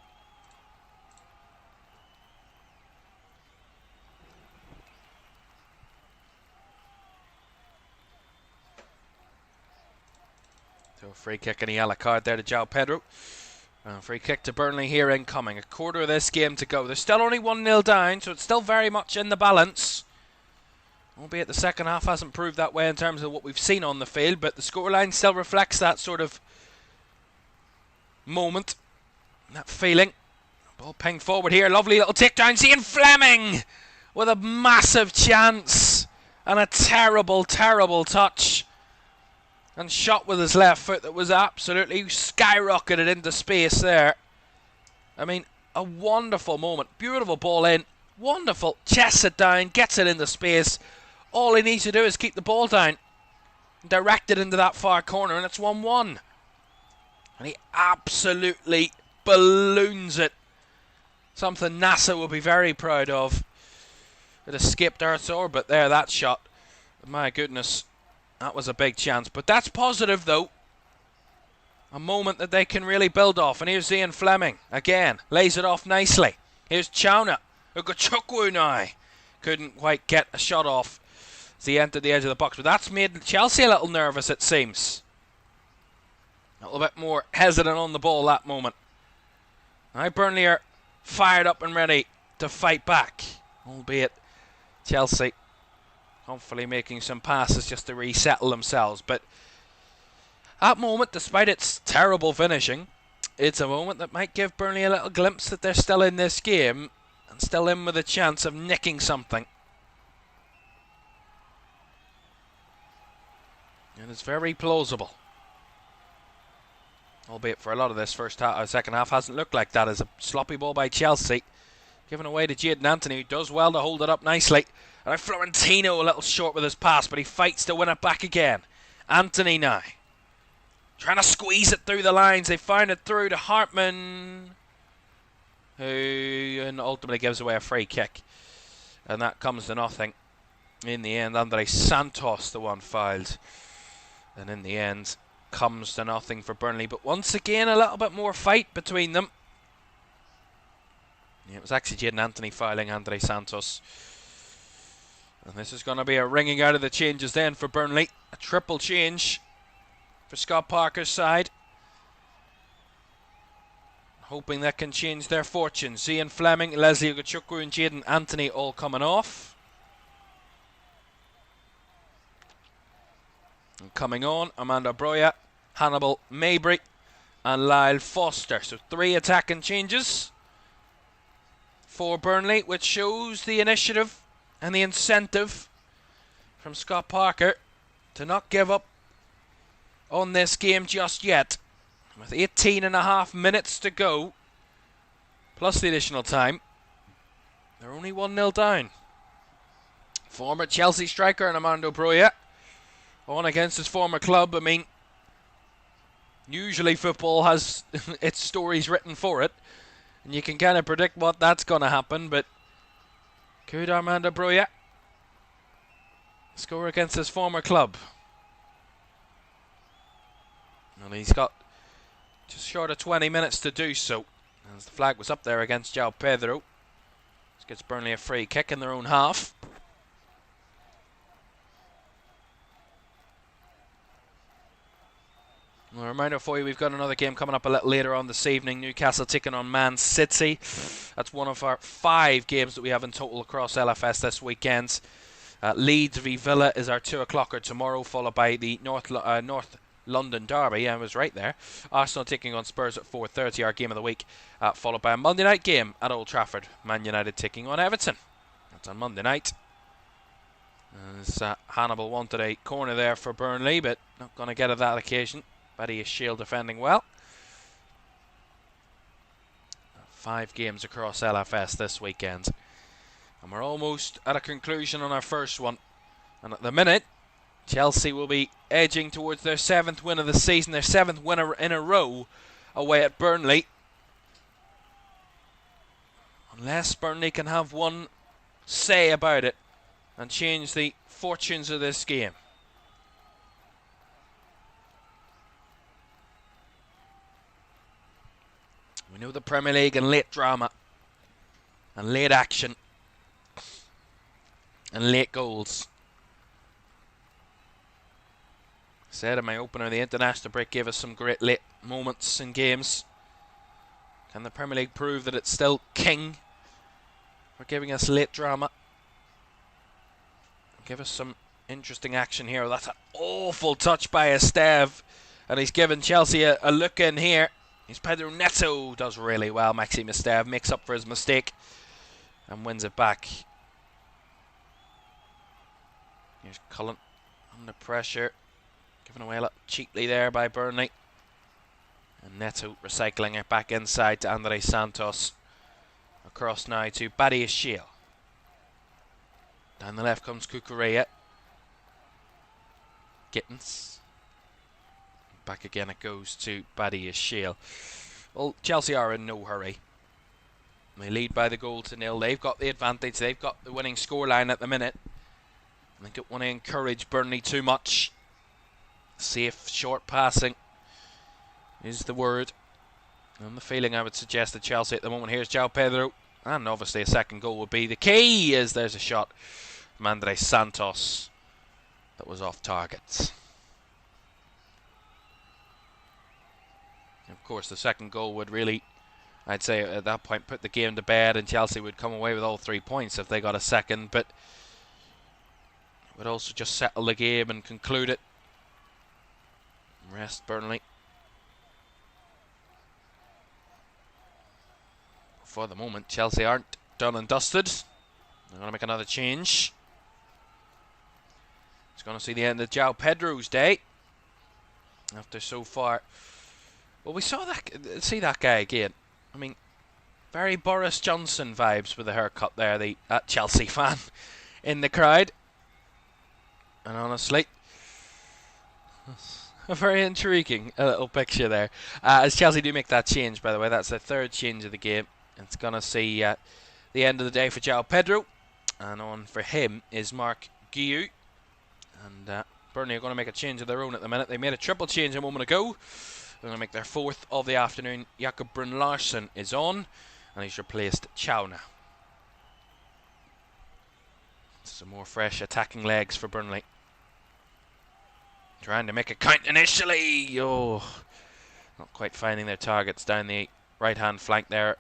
[SPEAKER 1] So a free kick and a yellow card there to João Pedro. Free kick to Burnley here incoming. A quarter of this game to go. They're still only 1-0 down, so it's still very much in the balance. Albeit the second half hasn't proved that way in terms of what we've seen on the field, but the scoreline still reflects that sort of moment, that feeling. Ball pinged forward here. Lovely little takedown. Ian Fleming with a massive chance and a terrible, terrible touch. And shot with his left foot that was absolutely skyrocketed into space there. I mean, a wonderful moment. Beautiful ball in. Wonderful. Chests it down. Gets it into space. All he needs to do is keep the ball down. Direct it into that far corner, and it's 1-1. And he absolutely balloons it. Something NASA will be very proud of. It escaped Earth's orbit there, that shot. My goodness. That was a big chance, but that's positive though. A moment that they can really build off. And here's Ian Fleming again, lays it off nicely. Here's Caoimhan, Uchukwu now. Couldn't quite get a shot off as he entered the edge of the box, but that's made Chelsea a little nervous, it seems. A little bit more hesitant on the ball that moment. Now Burnley are fired up and ready to fight back, albeit Chelsea hopefully making some passes just to resettle themselves. But that moment, despite its terrible finishing, it's a moment that might give Burnley a little glimpse that they're still in this game and still in with a chance of nicking something. And it's very plausible. Albeit for a lot of this second half hasn't looked like that, as a sloppy ball by Chelsea. Given away to Jadon Anthony, who does well to hold it up nicely. And Florentino a little short with his pass, but he fights to win it back again. Anthony now. Trying to squeeze it through the lines. They find it through to Hartman, who ultimately gives away a free kick. And that comes to nothing. In the end, Andre Santos, the one fouled. And in the end, comes to nothing for Burnley. But once again, a little bit more fight between them. Yeah, it was actually Jadon Anthony fouling Andre Santos. And this is going to be a ringing out of the changes then for Burnley. A triple change for Scott Parker's side. hoping that can change their fortunes. Ian Fleming, Leslie Ogachukwu and Jaden Anthony all coming off. And coming on, Amanda Broya, Hannibal Mabry and Lyle Foster. So 3 attacking changes for Burnley, which shows the initiative and the incentive from Scott Parker to not give up on this game just yet. With 18.5 minutes to go, plus the additional time, they're only 1-0 down. Former Chelsea striker Armando Broya on against his former club. I mean, usually football has its stories written for it, and you can kind of predict what that's going to happen, but could Armando Broya score against his former club? And he's got just short of 20 minutes to do so, as the flag was up there against João Pedro. This gets Burnley a free kick in their own half. A reminder for you, we've got another game coming up a little later on this evening. Newcastle taking on Man City. That's one of our 5 games that we have in total across LFS this weekend. Leeds v Villa is our 2 o'clocker tomorrow, followed by the North London derby. I was right there. Arsenal taking on Spurs at 4:30, our game of the week, followed by a Monday night game at Old Trafford. Man United taking on Everton. That's on Monday night. As Hannibal wanted a corner there for Burnley, but not going to get it that occasion. Paddy Shield defending well. 5 games across LFS this weekend. And we're almost at a conclusion on our first one. And at the minute, Chelsea will be edging towards their 7th win of the season, their 7th win in a row away at Burnley. Unless Burnley can have one say about it and change the fortunes of this game. We know the Premier League and late drama and late action and late goals. Said in my opener, the international break gave us some great late moments in games. Can the Premier League prove that it's still king for giving us late drama? Give us some interesting action here. That's an awful touch by Esteve, and he's given Chelsea a look in here. He's Pedro Neto, does really well. Maxime Esteve makes up for his mistake and wins it back. Here's Cullen under pressure, given away a lot cheaply there by Burnley. And Neto recycling it back inside to Andre Santos. Across now to Paddy Shield. Down the left comes Kukurea. Gittins. Back again it goes to Paddy Shield. Well, Chelsea are in no hurry. They lead by the goal to 0. They've got the advantage. They've got the winning scoreline at the minute. I don't want to encourage Burnley too much. Safe, short passing is the word. And the feeling I would suggest to Chelsea at the moment. Here's João Pedro. And obviously a second goal would be the key, as there's a shot from Andre Santos that was off target. Of course, the second goal would really, I'd say at that point, put the game to bed, and Chelsea would come away with all 3 points if they got a second, but it would also just settle the game and conclude it. Rest Burnley. For the moment, Chelsea aren't done and dusted. They're going to make another change. It's going to see the end of João Pedro's day. After so far, well, we saw that, see that guy again. I mean, very Boris Johnson vibes with the haircut there, the Chelsea fan in the crowd. And honestly, a very intriguing little picture there. As Chelsea do make that change, by the way, that's the 3rd change of the game. It's going to see the end of the day for João Pedro. And on for him is Mark Guiu. And Burnley are going to make a change of their own at the minute. They made a triple change a moment ago. They're going to make their 4th of the afternoon. Jakob Brun Larsen is on, and he's replaced Chowna. Some more fresh attacking legs for Burnley. Trying to make a count initially. Oh, not quite finding their targets down the right-hand flank there.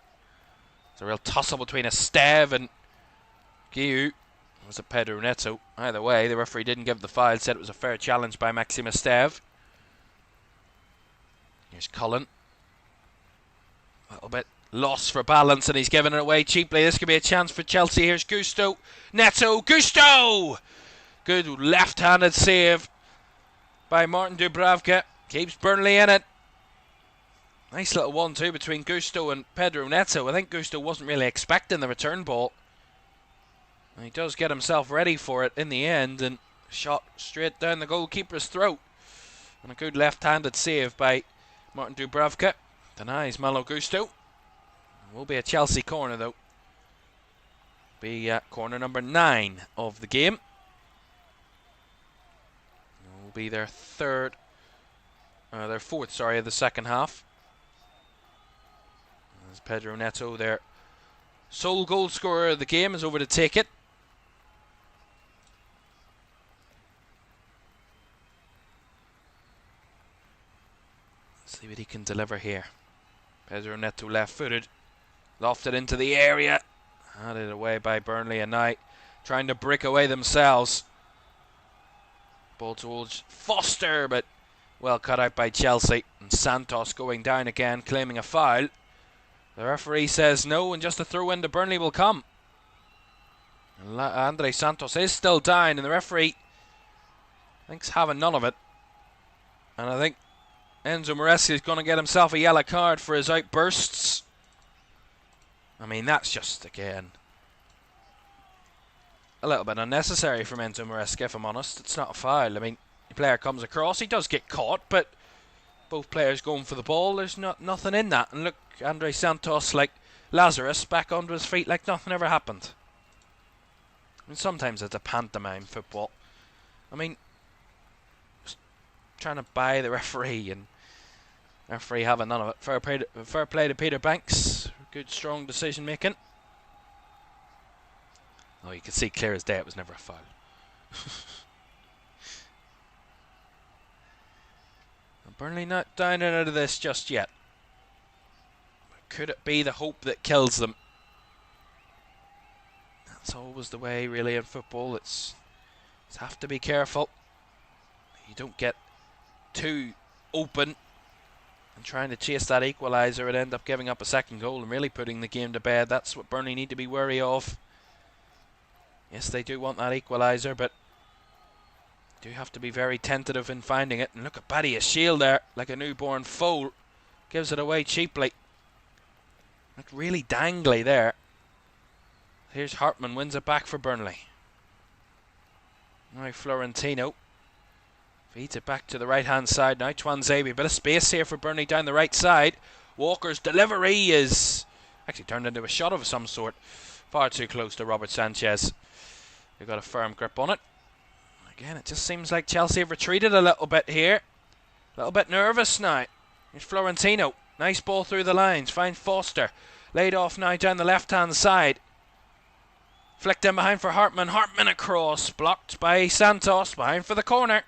[SPEAKER 1] It's a real tussle between Esteve and Guiu. Was it Pedro Neto? Either way, the referee didn't give the foul, said it was a fair challenge by Maxime Esteve. Here's Cullen. A little bit lost for balance, and he's given it away cheaply. This could be a chance for Chelsea. Here's Gusto. Neto. Gusto! Good left-handed save by Martin Dubravka. Keeps Burnley in it. Nice little 1-2 between Gusto and Pedro Neto. I think Gusto wasn't really expecting the return ball. And he does get himself ready for it in the end, and shot straight down the goalkeeper's throat. And a good left-handed save by Martin Dubravka. Denies Malo Gusto. Will be a Chelsea corner though. Be corner number 9 of the game. Will be their fourth, of the second half. As Pedro Neto, their sole goal scorer of the game, is over to take it. Let's see what he can deliver here. Pedro Neto left-footed, lofted into the area, handed away by Burnley, and now trying to break away themselves. Ball towards Foster, but well cut out by Chelsea. And Santos going down again, claiming a foul. The referee says no, and just a throw in to Burnley will come. Andre Santos is still down, and the referee thinks having none of it. And I think Enzo Maresca is going to get himself a yellow card for his outbursts. I mean, that's just, again, a little bit unnecessary from Enzo Maresca, if I'm honest. It's not a foul. I mean, the player comes across, he does get caught, but both players going for the ball, there's nothing in that. And look, Andre Santos, like Lazarus, back onto his feet like nothing ever happened. I mean, sometimes it's a pantomime, football. I mean, just trying to buy the referee, and the referee having none of it. Fair play to Peter Banks. Good, strong decision making. Oh, you can see clear as day it was never a foul. Burnley not down and out of this just yet. But could it be the hope that kills them? That's always the way, really, in football. It's have to be careful. You don't get too open and trying to chase that equaliser and end up giving up a second goal and really putting the game to bed. That's what Burnley need to be wary of. Yes, they do want that equaliser, but do have to be very tentative in finding it. And look at Badia Shield there, like a newborn foal. Gives it away cheaply. Looked really dangly there. Here's Hartman, wins it back for Burnley. Now Florentino feeds it back to the right-hand side now. Twanzebe, bit of space here for Burnley down the right side. Walker's delivery is actually turned into a shot of some sort. Far too close to Robert Sanchez. They've got a firm grip on it. Again, it just seems like Chelsea have retreated a little bit here. A little bit nervous now. Here's Florentino. Nice ball through the lines. Finds Foster. Laid off now down the left-hand side. Flicked in behind for Hartman. Hartman across. Blocked by Santos. Behind for the corner.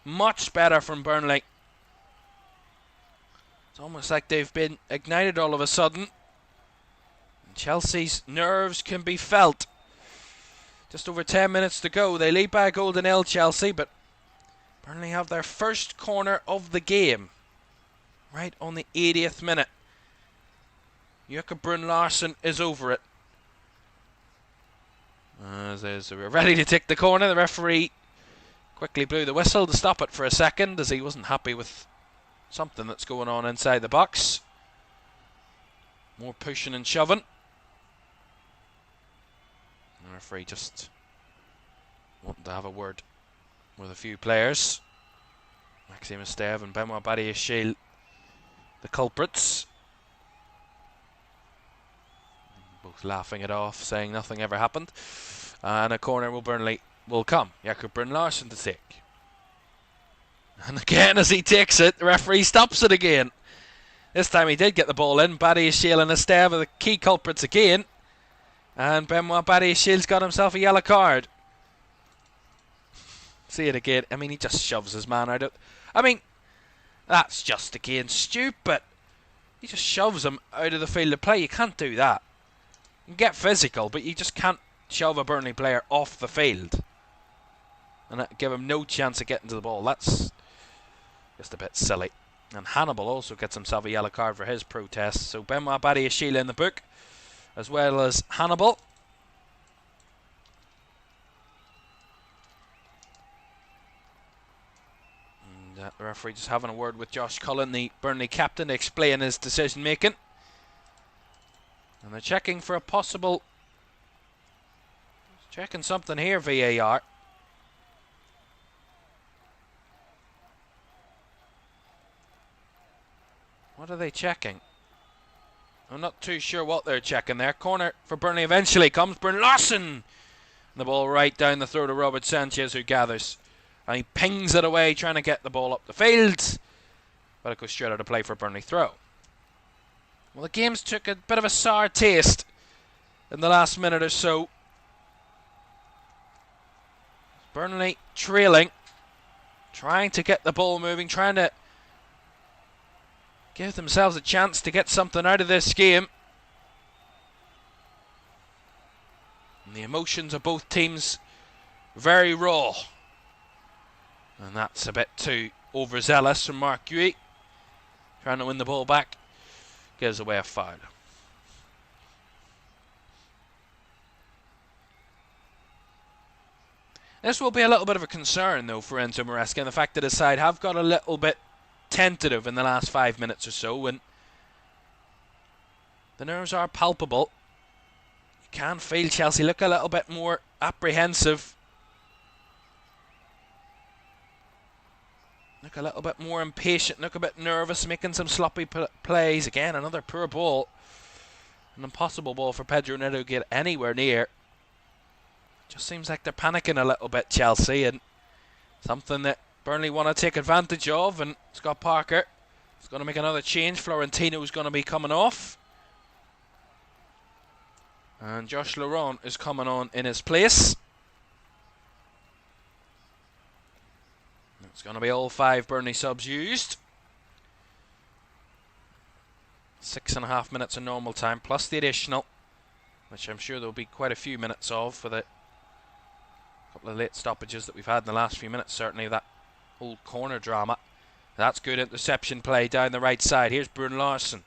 [SPEAKER 1] Much better from Burnley. It's almost like they've been ignited all of a sudden. And Chelsea's nerves can be felt. Just over 10 minutes to go. They lead by a goal to nil, Chelsea, but Burnley have their first corner of the game. Right on the 80th minute. Jukka Brun Larsen is over it. As we're ready to take the corner, the referee quickly blew the whistle to stop it for a second, as he wasn't happy with something that's going on inside the box. More pushing and shoving. The referee just wanting to have a word with a few players. Maxime Esteve and Benoit Badiashile, the culprits. Both laughing it off, saying nothing ever happened. And a corner will come. Jakob Brun Larsen to take. And again, as he takes it, the referee stops it again. This time he did get the ball in. Badiashile and Esteve are the key culprits again. And Benoit Badiashile's got himself a yellow card. See it again. I mean, he just shoves his man out. I mean, that's just again stupid. He just shoves him out of the field of play. You can't do that. You can get physical, but you just can't shove a Burnley player off the field and give him no chance of getting to the ball. That's just a bit silly. And Hannibal also gets himself a yellow card for his protest. So Benoit Badiashile in the book, as well as Hannibal. And the referee just having a word with Josh Cullen, the Burnley captain, to explain his decision making. And they're checking for a possible... checking something here, VAR. What are they checking? I'm not too sure what they're checking there. Corner for Burnley eventually comes. Byrne Larson! The ball right down the throat of Robert Sanchez, who gathers. And he pings it away, trying to get the ball up the field. But it goes straight out of play for a Burnley throw. Well, the game's took a bit of a sour taste in the last minute or so. Burnley trailing. Trying to get the ball moving, trying to give themselves a chance to get something out of this game. And the emotions of both teams very raw. And that's a bit too overzealous from Mark Guy. Trying to win the ball back. Gives away a foul. This will be a little bit of a concern though for Enzo Maresca, and the fact that his side have got a little bit tentative in the last 5 minutes or so, and the nerves are palpable. You can feel Chelsea look a little bit more apprehensive, look a little bit more impatient, look a bit nervous, making some sloppy plays. Again, another poor ball, an impossible ball for Pedro Neto to get anywhere near. Just seems like they're panicking a little bit, Chelsea, and something that Burnley want to take advantage of. And Scott Parker is going to make another change. Florentino's going to be coming off, and Josh Laurent is coming on in his place. It's going to be all 5 Burnley subs used. 6.5 minutes of normal time plus the additional, which I'm sure there'll be quite a few minutes of for the couple of late stoppages that we've had in the last few minutes. Certainly that whole corner drama. That's good interception play down the right side. Here's Byrne Larson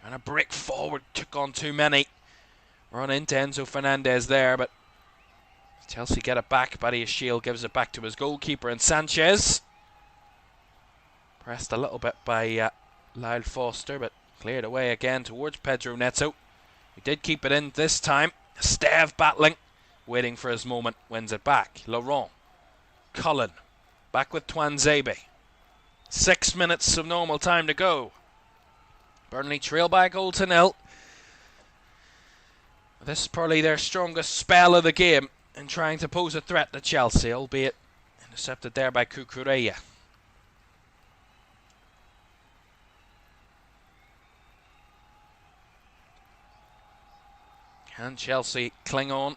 [SPEAKER 1] trying to break forward, took on too many. Run into Enzo Fernandez there, but Chelsea get it back. Badiashile gives it back to his goalkeeper, and Sanchez pressed a little bit by Lyle Foster, but cleared away again towards Pedro Neto. He did keep it in this time. Steve battling, waiting for his moment, wins it back. Laurent, Cullen, back with Twanzebe. 6 minutes of normal time to go. Burnley trail by a goal to nil. This is probably their strongest spell of the game in trying to pose a threat to Chelsea, albeit intercepted there by Cucurella. Can Chelsea cling on?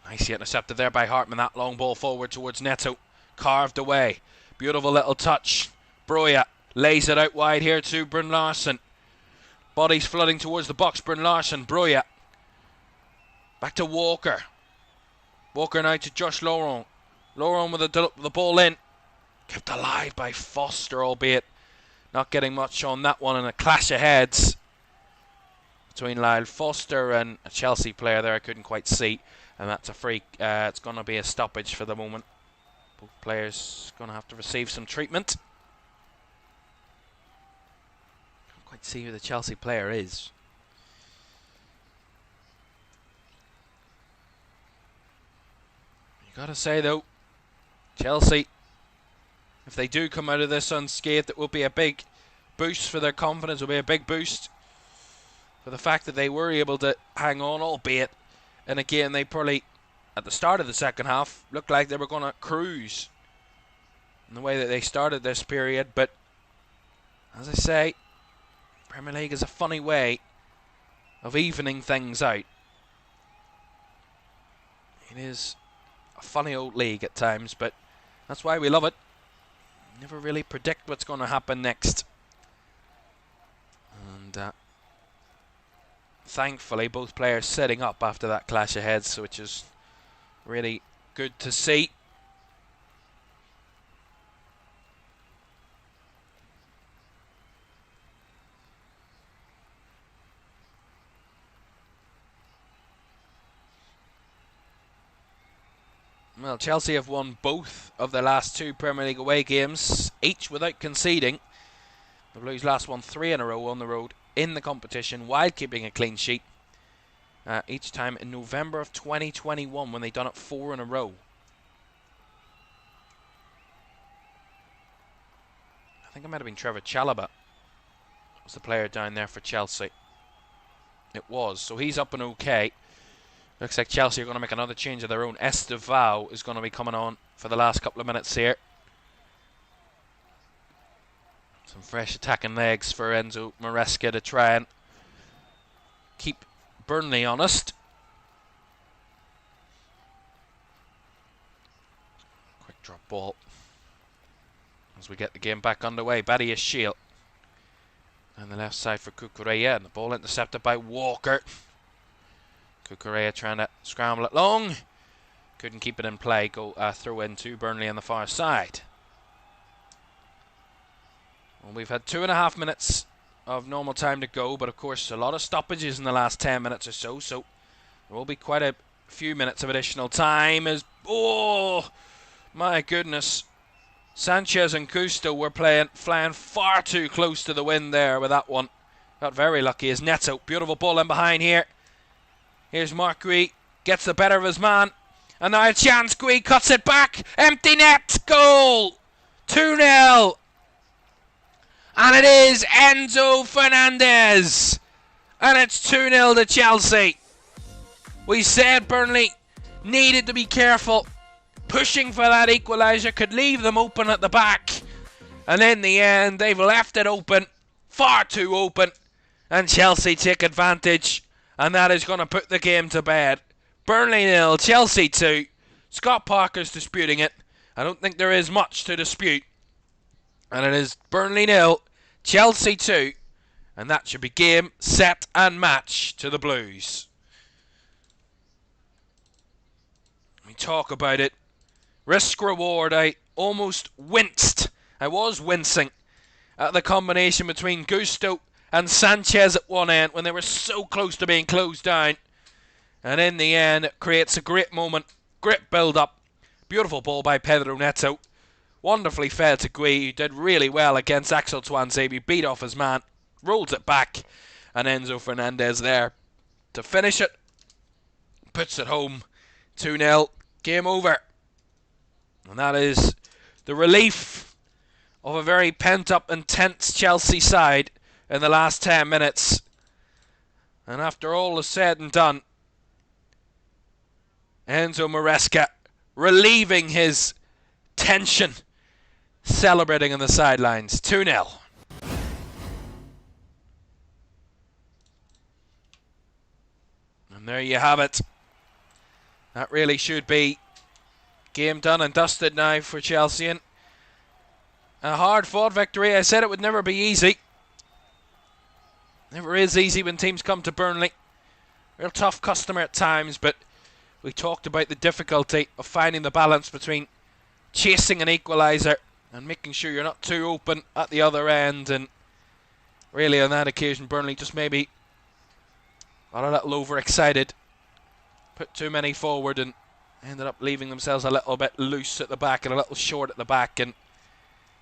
[SPEAKER 1] Nicely intercepted there by Hartman. That long ball forward towards Neto. Carved away. Beautiful little touch. Broja lays it out wide here to Byrne Larson. Bodies flooding towards the box. Byrne Larson. Broja. Back to Walker. Walker now to Josh Laurent. Laurent with the ball in. Kept alive by Foster, albeit not getting much on that one, and a clash of heads between Lyle Foster and a Chelsea player there I couldn't quite see, and that's a free. It's going to be a stoppage for the moment. Both players going to have to receive some treatment. Can't quite see who the Chelsea player is. You got to say though, Chelsea, if they do come out of this unscathed, it will be a big boost for their confidence. It will be a big boost for the fact that they were able to hang on, albeit, and again, they probably, at the start of the second half, looked like they were going to cruise in the way that they started this period. But, as I say, Premier League is a funny way of evening things out. It is a funny old league at times, but that's why we love it. Never really predict what's going to happen next. And thankfully, both players setting up after that clash of heads, which is really good to see. Well, Chelsea have won both of their last 2 Premier League away games, each without conceding. The Blues last won 3 in a row on the road in the competition while keeping a clean sheet. Each time in November of 2021 when they done it 4 in a row. I think it might have been Trevor Chalobah was the player down there for Chelsea. It was, so he's up and okay. Looks like Chelsea are going to make another change of their own. Estevao is going to be coming on for the last couple of minutes here. Some fresh attacking legs for Enzo Maresca to try and keep Burnley honest. Quick drop ball as we get the game back underway. Badia Shield on the left side for Cucurella, and the ball intercepted by Walker. Cucurella trying to scramble it long. Couldn't keep it in play. Go throw in to Burnley on the far side. Well, we've had 2.5 minutes of normal time to go, but of course a lot of stoppages in the last 10 minutes or so, so there will be quite a few minutes of additional time as, oh my goodness, Sanchez and Gusto were flying far too close to the wind there with that one. Got very lucky as Neto. Beautiful ball in behind here. Here's Mark Gui, gets the better of his man, and now a chance. Gui cuts it back, empty net, goal, 2-0. And it is Enzo Fernandez. And it's 2-0 to Chelsea. We said Burnley needed to be careful. Pushing for that equaliser could leave them open at the back. And in the end, they've left it open. Far too open. And Chelsea take advantage. And that is going to put the game to bed. Burnley 0, Chelsea 2. Scott Parker's disputing it. I don't think there is much to dispute. And it is Burnley 0, Chelsea 2. And that should be game, set and match to the Blues. We talk about it. Risk reward, I almost winced. I was wincing at the combination between Gusto and Sanchez at one end when they were so close to being closed down. And in the end, it creates a great moment. Great build-up. Beautiful ball by Pedro Neto. Wonderfully fed to Gui, who did really well against Axel Tuanzebe. Beat off his man. Rolls it back. And Enzo Fernandez there to finish it. Puts it home. 2-0. Game over. And that is the relief of a very pent-up, intense Chelsea side in the last 10 minutes. And after all is said and done, Enzo Maresca relieving his tension, celebrating on the sidelines. 2-0. And there you have it. That really should be game done and dusted now for Chelsea. And a hard-fought victory. I said it would never be easy. Never is easy when teams come to Burnley. Real tough customer at times, but we talked about the difficulty of finding the balance between chasing an equaliser and making sure you're not too open at the other end. And really on that occasion, Burnley just maybe got a little overexcited, put too many forward and ended up leaving themselves a little bit loose at the back and a little short at the back, and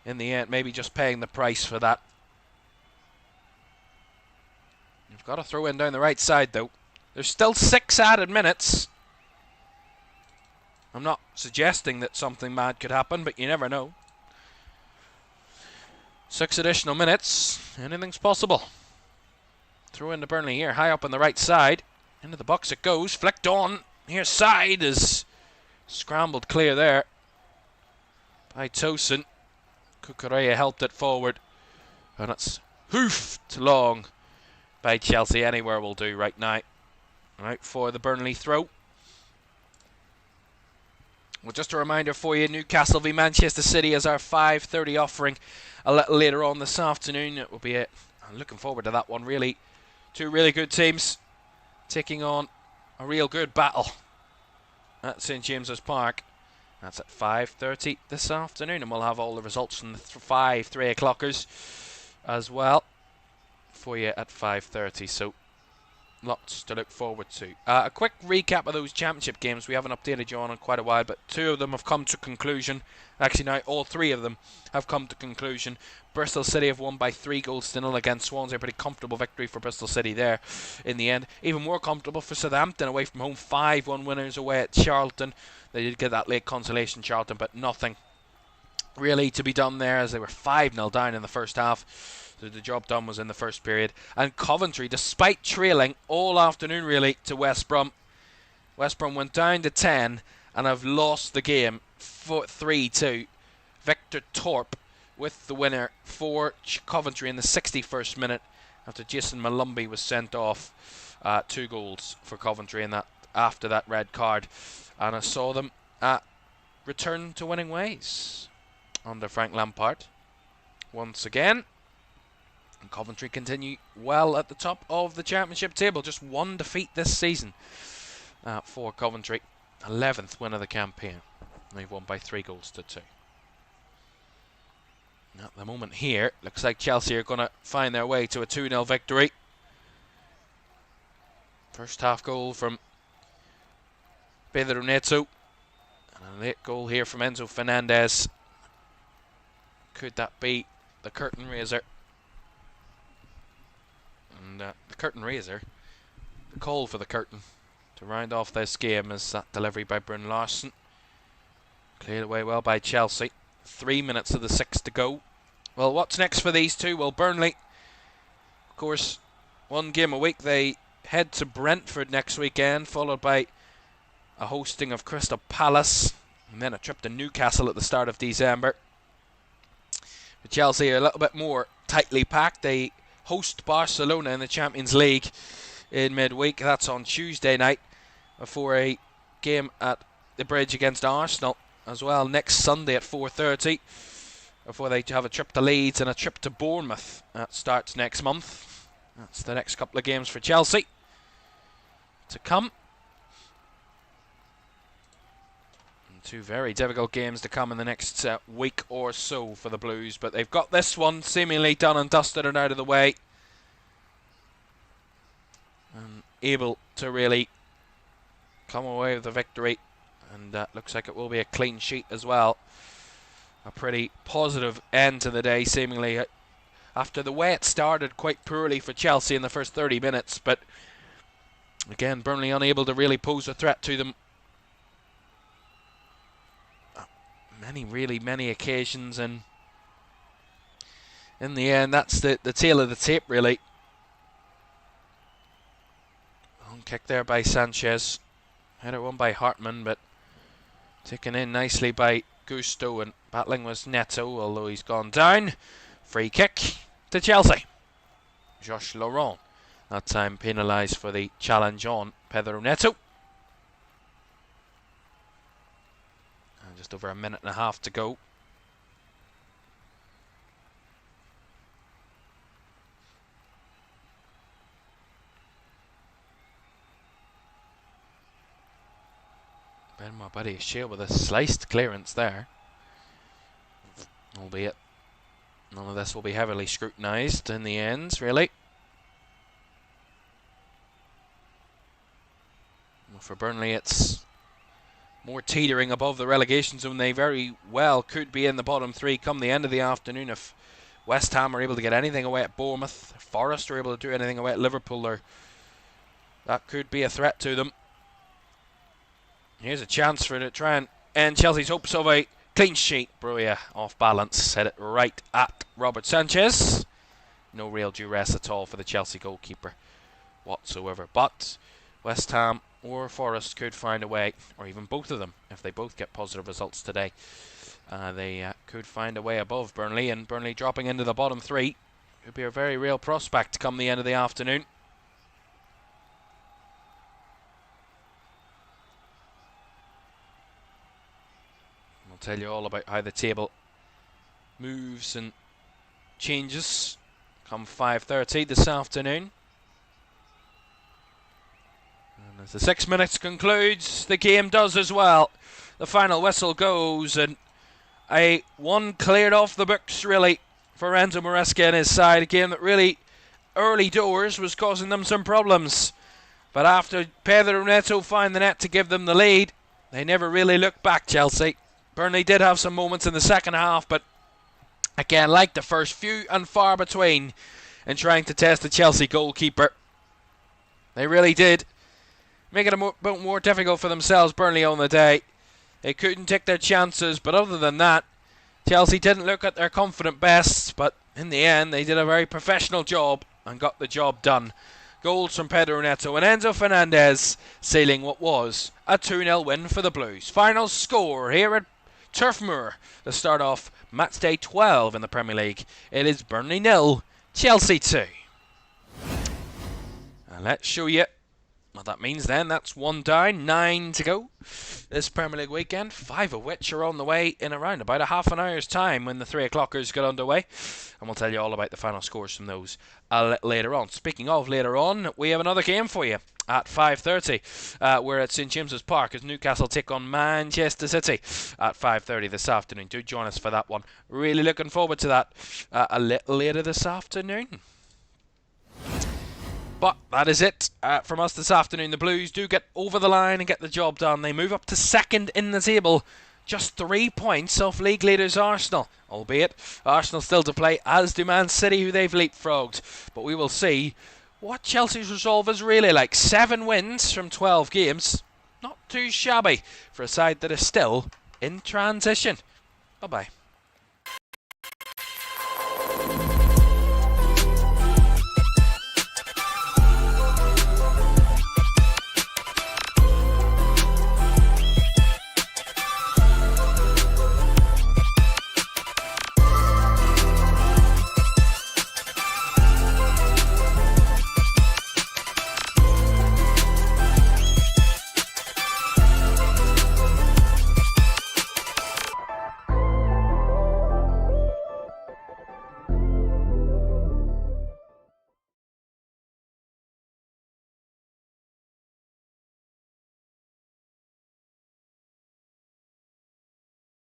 [SPEAKER 1] in the end maybe just paying the price for that. You've got to throw in down the right side though. There's still 6 added minutes. I'm not suggesting that something mad could happen, but you never know. 6 additional minutes. Anything's possible. Throw into Burnley here. High up on the right side. Into the box it goes. Flicked on. Here's side is scrambled clear there by Tosin. Cucurella helped it forward. And it's hoofed long by Chelsea. Anywhere will do right now. Right for the Burnley throw. Well, just a reminder for you, Newcastle v Manchester City is our 5:30 offering a little later on this afternoon. It will be a I'm looking forward to that one, really. Two really good teams taking on a real good battle at St James's Park. That's at 5:30 this afternoon, and we'll have all the results from the 3 o'clockers as well for you at 5:30. So lots to look forward to. A quick recap of those championship games. We haven't updated you on in quite a while, but 2 of them have come to conclusion. Actually, now all 3 of them have come to conclusion. Bristol City have won by 3-0 against Swansea. A pretty comfortable victory for Bristol City there in the end. Even more comfortable for Southampton away from home. 5-1 winners away at Charlton. They did get that late consolation, Charlton, but nothing really to be done there as they were 5-0 down in the first half. So the job done was in the first period. And Coventry, despite trailing all afternoon really to West Brom, West Brom went down to 10 and have lost the game 3-2. Victor Torp with the winner for Coventry in the 61st minute after Jason Malumbi was sent off. 2 goals for Coventry in that after that red card. And I saw them return to winning ways under Frank Lampard once again. And Coventry continue well at the top of the championship table. Just 1 defeat this season for Coventry. 11th win of the campaign. They've won by 3-2. At the moment here, looks like Chelsea are going to find their way to a 2-0 victory. First half goal from Pedro Neto. And a late goal here from Enzo Fernandez. Could that be the curtain raiser? And the curtain raiser, the call for the curtain to round off this game is that delivery by Brun Larsen. Cleared away well by Chelsea. 3 minutes of the 6 to go. Well, what's next for these two? Well, Burnley, of course, 1 game a week. They head to Brentford next weekend, followed by a hosting of Crystal Palace, and then a trip to Newcastle at the start of December. But Chelsea are a little bit more tightly packed. They host Barcelona in the Champions League in midweek. That's on Tuesday night before a game at the Bridge against Arsenal as well next Sunday at 4:30 before they have a trip to Leeds and a trip to Bournemouth. That starts next month. That's the next couple of games for Chelsea to come. 2 very difficult games to come in the next week or so for the Blues, but they've got this one seemingly done and dusted and out of the way, and able to really come away with the victory, and looks like it will be a clean sheet as well. A pretty positive end to the day seemingly after the way it started quite poorly for Chelsea in the first 30 minutes, but again Burnley unable to really pose a threat to them. Many occasions, and in the end that's the tail of the tape really. Long kick there by Sanchez, header won by Hartman, but taken in nicely by Gusto, and battling was Neto, although he's gone down. Free kick to Chelsea. Josh Laurent that time penalised for the challenge on Pedro Neto. Just over a minute and a half to go. Benoit Badiashile with a sliced clearance there. Albeit none of this will be heavily scrutinised in the end, really. Well, for Burnley it's more teetering above the relegation zone. They very well could be in the bottom 3 come the end of the afternoon if West Ham are able to get anything away at Bournemouth. If Forest are able to do anything away at Liverpool, that could be a threat to them. Here's a chance for it to try and end Chelsea's hopes of a clean sheet. Broja off balance, hit it right at Robert Sanchez. No real duress at all for the Chelsea goalkeeper whatsoever. But West Ham or Forest could find a way, or even both of them, if they both get positive results today. They could find a way above Burnley, and Burnley dropping into the bottom 3 could be a very real prospect come the end of the afternoon. I'll tell you all about how the table moves and changes come 5:30 this afternoon. And as the 6 minutes concludes, the game does as well. The final whistle goes, and a one cleared off the books, really, for Enzo Maresca and his side. A game that really, early doors, was causing them some problems. But after Pedro Neto found the net to give them the lead, they never really looked back, Chelsea. Burnley did have some moments in the second half, but again, like the first, few and far between in trying to test the Chelsea goalkeeper. They really did make it a bit more difficult for themselves, Burnley, on the day. They couldn't take their chances, but other than that, Chelsea didn't look at their confident best, but in the end, they did a very professional job and got the job done. Goals from Pedro Neto and Enzo Fernandez sealing what was a 2-0 win for the Blues. Final score here at Turf Moor to start off match day 12 in the Premier League. It is Burnley 0, Chelsea 2. And let's show you what that means then. That's 1 down, 9 to go this Premier League weekend, 5 of which are on the way in around about a half an hour's time when the 3 o'clockers get underway. And we'll tell you all about the final scores from those later on. Speaking of later on, we have another game for you at 5:30. We're at St James's Park as Newcastle take on Manchester City at 5:30 this afternoon. Do join us for that one. Really looking forward to that a little later this afternoon. But that is it from us this afternoon. The Blues do get over the line and get the job done. They move up to second in the table, just 3 points off league leaders Arsenal. Albeit, Arsenal still to play, as do Man City, who they've leapfrogged. But we will see what Chelsea's resolve is really like. 7 wins from 12 games. Not too shabby for a side that is still in transition. Bye-bye.